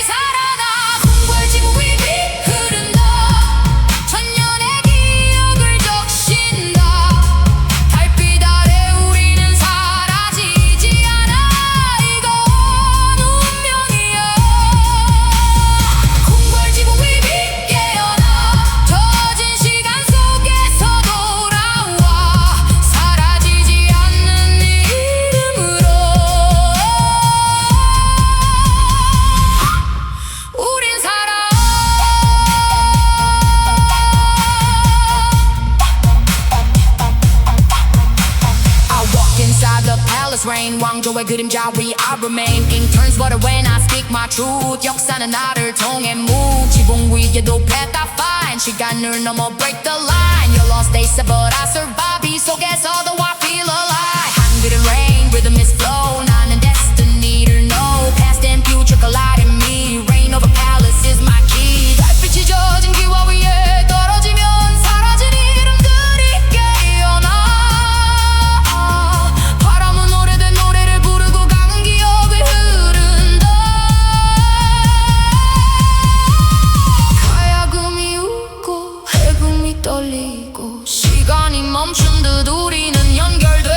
왕조의 그림자 위 I remain Ink turns water when I speak my truth 역사는 나를 통해 move 지붕 위에도 path I find 시간을 넘어 break the line You're lost they said but I survive 이 속에서도 I feel alive 한글은 rain rhythm is flow 나는 destiny를 know past and future collide in me reign over palace is my key 달빛이 젖은 기와 위에 떨어지면 사라진 이름들이 깨어나 바람은 오래된 노래를 부르고 강은 기억이 흐른다 가야금이 울고 해금이 떨리고 시간이 멈춘 듯 우리는 연결돼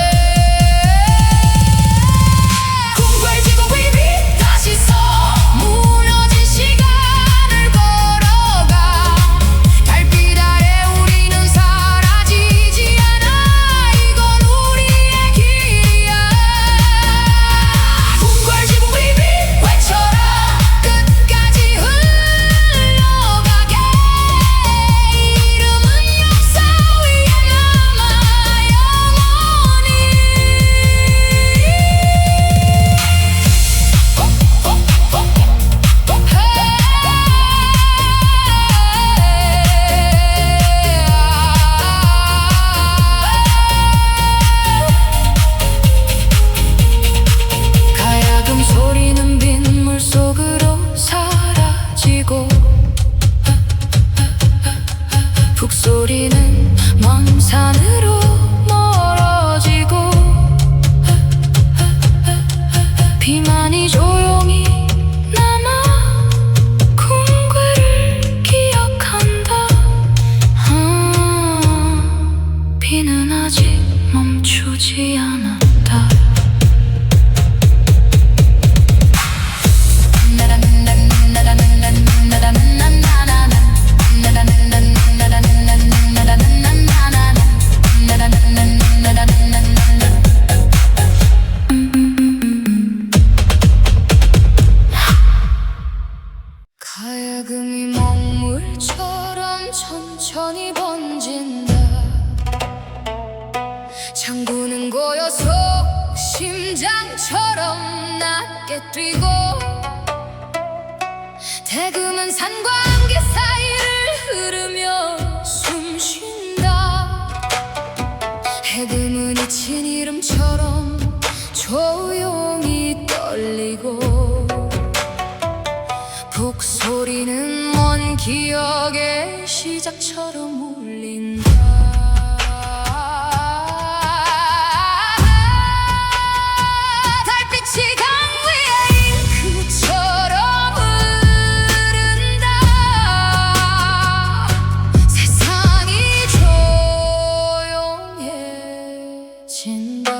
북소리는 먼 산으로 멀어지고 비만이 조용히 남아 궁궐을 기억한다 비는 아직 멈추지 않았다 가야금이 먹물처럼 천천히 번진다 창구는 고요속 심장처럼 낮게 뛰고 대금은 산과 안개 사이를 흐르며 숨쉰다 해금은 잊힌 이름처럼 조용히 떨리고 북소리는 먼 기억의 시작처럼 울린다 달빛이 강 위에 잉크처럼 흐른다 세상이 조용해진다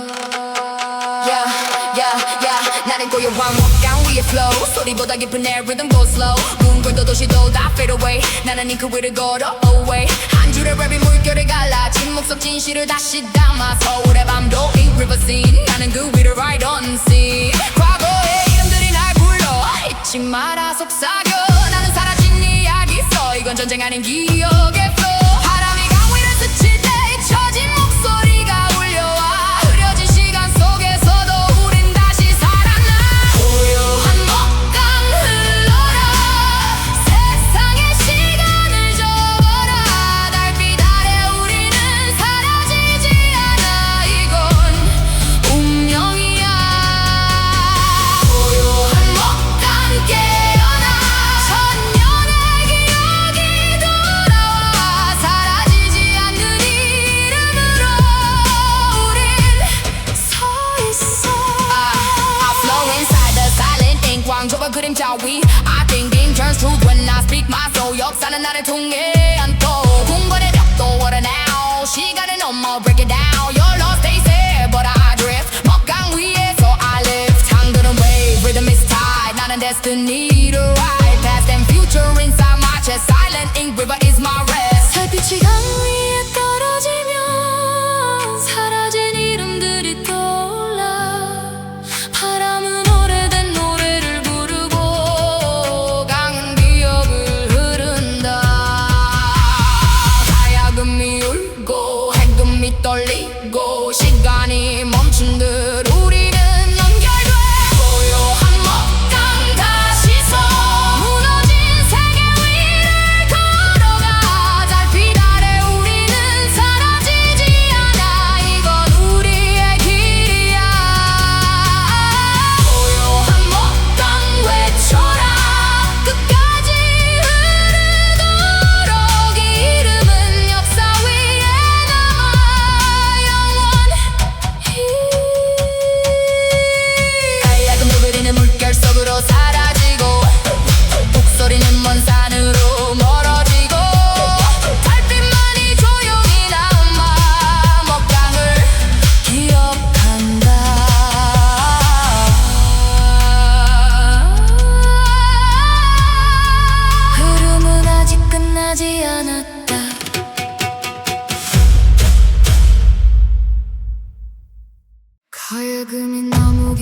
나는 고요한 먹강 위에 flow 소리보다 깊은 내 rhythm go slow 뭉글도 도시도 다 fade away 나는 이 그 위를 걸어 away 한 줄의 랩이 물결을 갈라 침묵 속 진실을 다시 담아 서울의 밤도 이 river scene 나는 그 위를 ride unseen 과거의 이름들이 날 불러 잊지 마라 속삭여 나는 사라진 이야기 써 이건 전쟁 아닌 기억의 flow 바람이 강 위를 스칠 때 잊혀진 목소리가 울려와 흐려진 시간 속에서도 우린 다시 살아나 고요한 먹강 흘러라 세상의 시간을 적어라 달빛 아래 우리는 사라지지 않아 이건 운명이야 고요한 먹강 깨어나 천년의 기억이 돌아와 사라지지 않는 이름으로 우린 서 있어 I flow inside the silent ink 왕조와 그림자 위 I think ink turns truth when I speak my soul 역사는 나를 통해 안고 궁궐의 벽도 water now 시간을 넘어 break it down You're lost they say but I drift 먹강 위에서 I live 장들은 wave rhythm is tied 나는 destiny to ride past and future inside my chest silent ink river is my rest 달빛이 강 위에 떨어지면 사라진 이름들이 떠올라 바람은 오래된 노래를 부르고 강은 기억을 흐른다 가야금이 울고 해금이 떨리고 시간이 멈춘 듯 우리는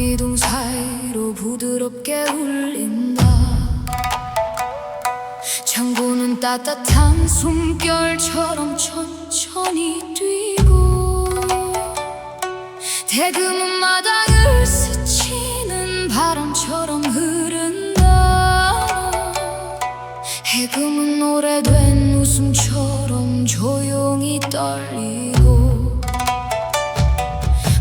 기둥 사이로 부드럽게 울린다. 창고는 따뜻한 숨결처럼 천천히 뛰고, 대금은 마당을 스치는 바람처럼 흐른다. 해금은 오래된 웃음처럼 조용히 떨리고,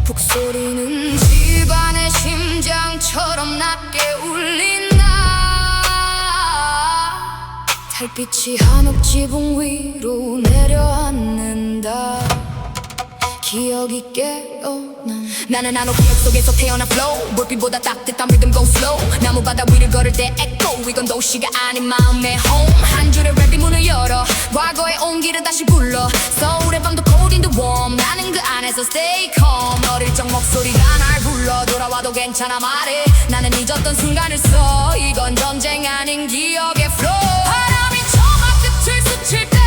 북소리는 집안의 심장처럼 낮게 울린다. 달빛이 한옥 지붕 위로 내려앉는다. 기억이 깨어난 나는 한옥 기억 속에서 태어난 flow. 물빛보다 따뜻한 리듬 go slow. 나무바다 위를 걸을 때 echo. 이건 도시가 아닌 마음의 home. 한 줄의 랩이 문을 열어 과거의 온기를 다시 불러. 서울의 밤도 cold in the warm. 나는 그 안에서 stay calm. 어릴 적 목소리가 날 불러. 돌아와도 괜찮아 말해. 나는 잊었던 순간을 써. 이건 전쟁 아닌 기억의 flow. 바람이 처마 끝을 스칠 때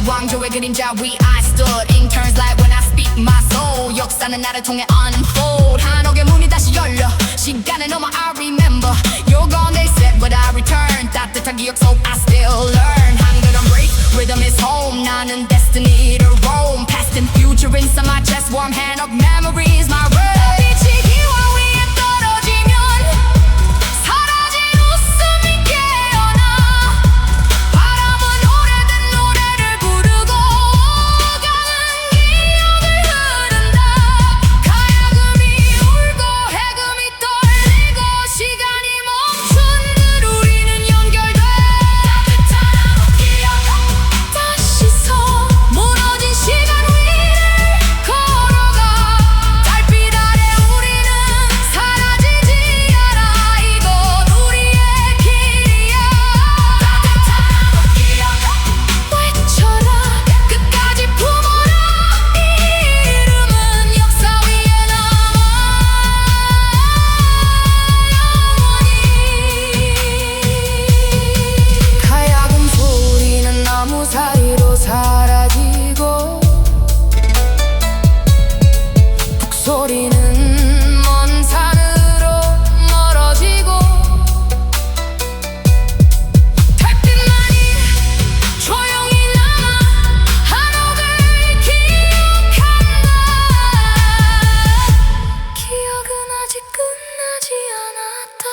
왕조의 그림자 위 I stood. In turns like when I speak my soul. 역사는 나를 통해 unfold. 한옥의 문이 다시 열려. 시간을 넘어 I remember. You're gone they said but I return. 따뜻한 기억 속 I still learn. 한 걸음 break, rhythm is home. 나는 destiny to roam. Past and future inside my chest. Warm hand of memories my road. 빛이 기와 위에 떨어지면 사라진 웃음이 깨어나. 바람은 오래된 노래를 부르고 가는 기억을 흐른다. 가야금이 울고 해금이 떨리고 시간이 멈춘 듯 우리는 연결돼. 따뜻한 한옥 기억 다시 서 무너진 시간 위를 걸어가. 달빛 아래 우리는 사라지지 않아. 이건 우리의 길이야. 따뜻한 한옥 기억 외쳐라. 끝까지 품어라. 이 이름은 역사 위에 남아 영원히. 가야금 소리는 나무 사이로 사라지고, 북소리는 먼 산으로 멀어지고, 달빛만이 조용히 남아 한옥을 기억한다. 기억은 아직 끝나지 않았다.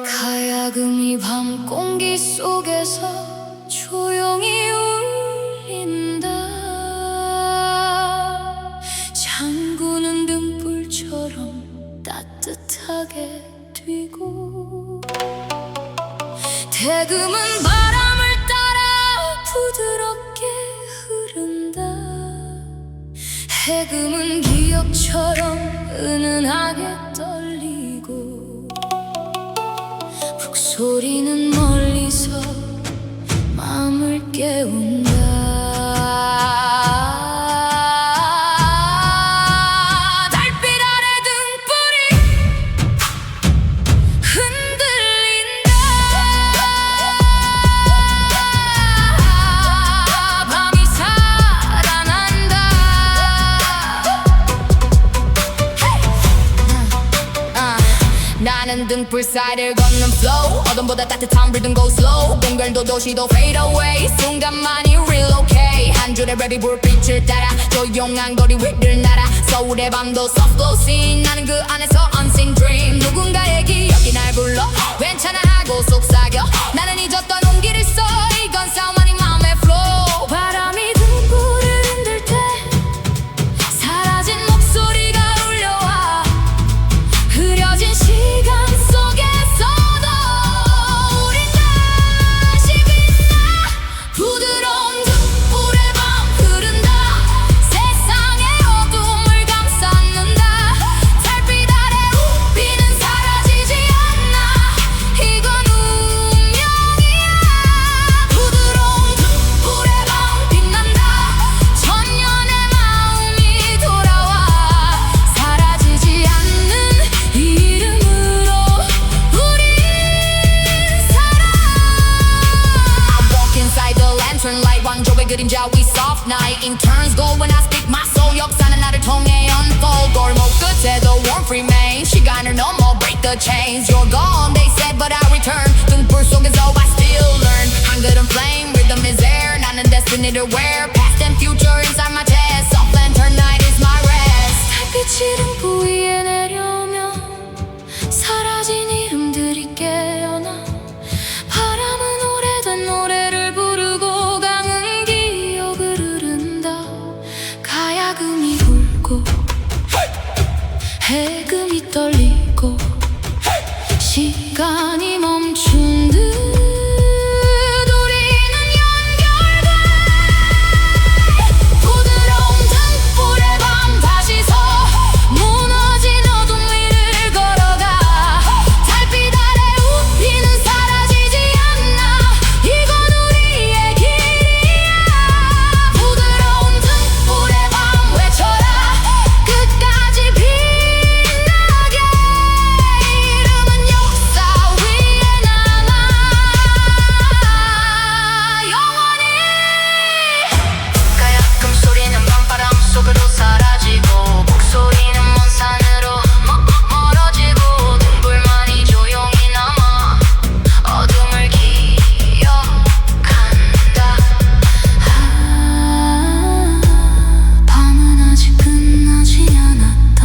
가야금이 밤 공기 속에서 조용히 울린다. 장구는 등불처럼 따뜻하게 뛰고, 대금은 바람을 따라 부드럽게 흐른다. 해금은 기억처럼 은은하게 떨리고, 북소리는 멀리서 마음을 깨운다. 달빛 아래 등불이 흔들린다. 밤이 살아난다. 나는 등불 사이를 걷는 flow. 어둠보다 따뜻한 rhythm go slow. 동별도 도시도 fade away. 순간만이 real okay. 한 줄의 랩이 불빛을 따라 조용한 거리 위를 날아. 서울의 밤도 soft glow scene. 나는 그 안에서 unseen dream. 누군가의 기억이 날 불러 괜찮아 하고 속삭여. 나는 잊었던 온기를 그림자 위 soft night Interns go when I speak my soul 역사는 나를 통해 unfold 골목 끝에도 warmth remain 시간을 넘어 break the chains You're gone they said but I return 등불 속에서 I still learn 한글은 flame rhythm is air 나는 destiny를 wear past and future inside my chest soft lantern night is my rest 달빛이 등불 위에 내려오면 사라진 이름들이 깨어나 바람은 오래된 노래를 부르고 강은 기억을 흐른다 가야금이 울고 해금이 떨리고 시간이 멈춘 듯 우리는 연결돼 부드러운 등불의 밤 다시 서 무너진 어둠 위를 걸어가 달빛 아래 우리는 사라지지 않나 이건 우리의 길이야 부드러운 등불의 밤 외쳐라 끝까지 빛나게 이름은 역사 위에 남아 영원히 가야금 소리는 밤바람 속으로 사라지고 목소리는 먼 산으로 멀어지고 등불만이 조용히 남아 어둠을 기억한다 밤은 아직 끝나지 않았다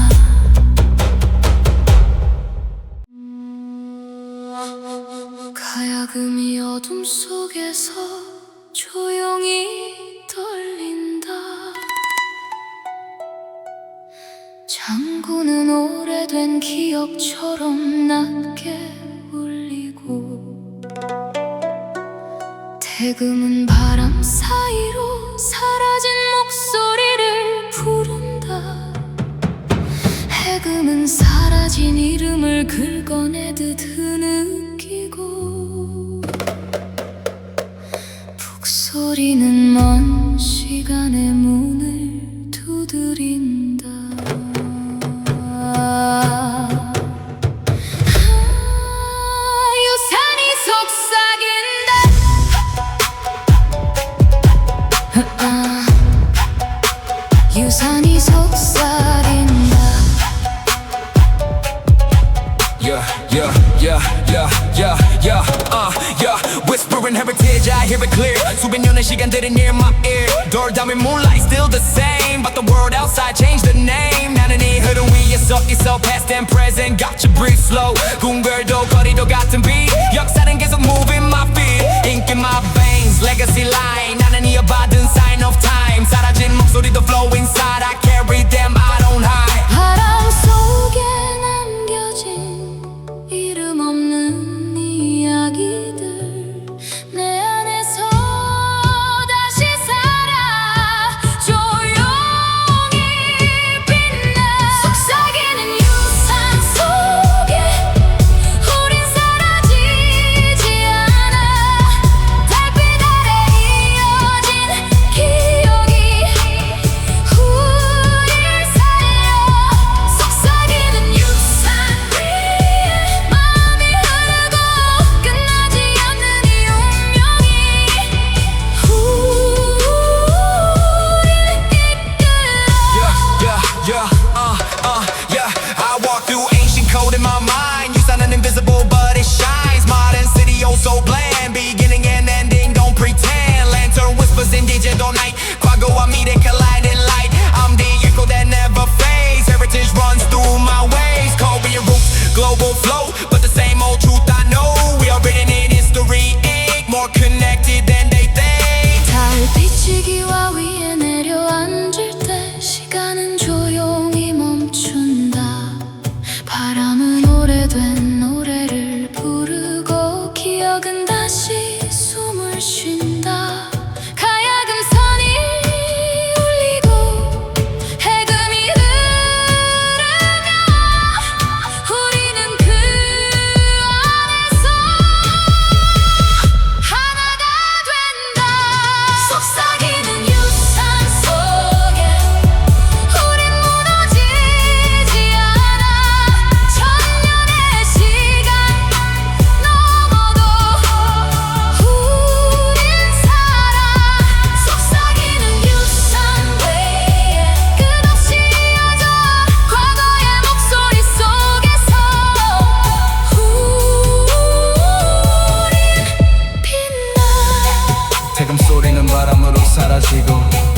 가야금이 어둠 속에서 조용히 떨린다 장구는 오래된 기억처럼 낮게 울리고 대금은 바람 사이로 사라진 목소리를 부른다 해금은 사라진 이름을 긁어내듯 흐느끼고 북소리는 먼 시간의 문을 두드린다 유산이 속삭인다 유산이 속삭인다 Whispering heritage, I hear it clear 수백 년의 시간들이 near my ear door down in moonlight, still the same But the world outside changed the name 나는 이 흐름 위에 서 있어 past and present Got you breathe slow 궁궐도 거리도 같은 beat 역사는 계속 moving my feet ink in my veins, legacy line 나는 이어받은 sign of time 사라진 목소리도 flow inside I carry them out on high 바람 속에 남겨진 이름 없는 이야기들 내 안에서 다시 살아 조용히 빛나 속삭이는 유산 속에 우린 사라지지 않아 달빛 아래 이어진 기억이 우릴 살려 속삭이는 유산 위에 마음이 흐르고 끝나지 않는 이 운명이 우리를 Yeah. I walk through ancient code in my mind. You sound invisible, but it shines. Modern city, oh so bland. Beginning and ending, don't pretend. Lantern whispers in digital night. 과거와 미래 colliding light. I'm the echo that never fades. Heritage runs through my ways. Korean roots, global flow, but the same old truth I know. We are written in history ink, more connected than they think. 달빛이 기와 위에 내려앉을 때 시간은 조용히 멈춘다 바람은 오래된 노래를 부르고 기억은 다시 숨을 쉰다 가야금 선이 울리고 해금이 흐르며 우리는 그 안에서 하나가 된다 속삭이는 사라지고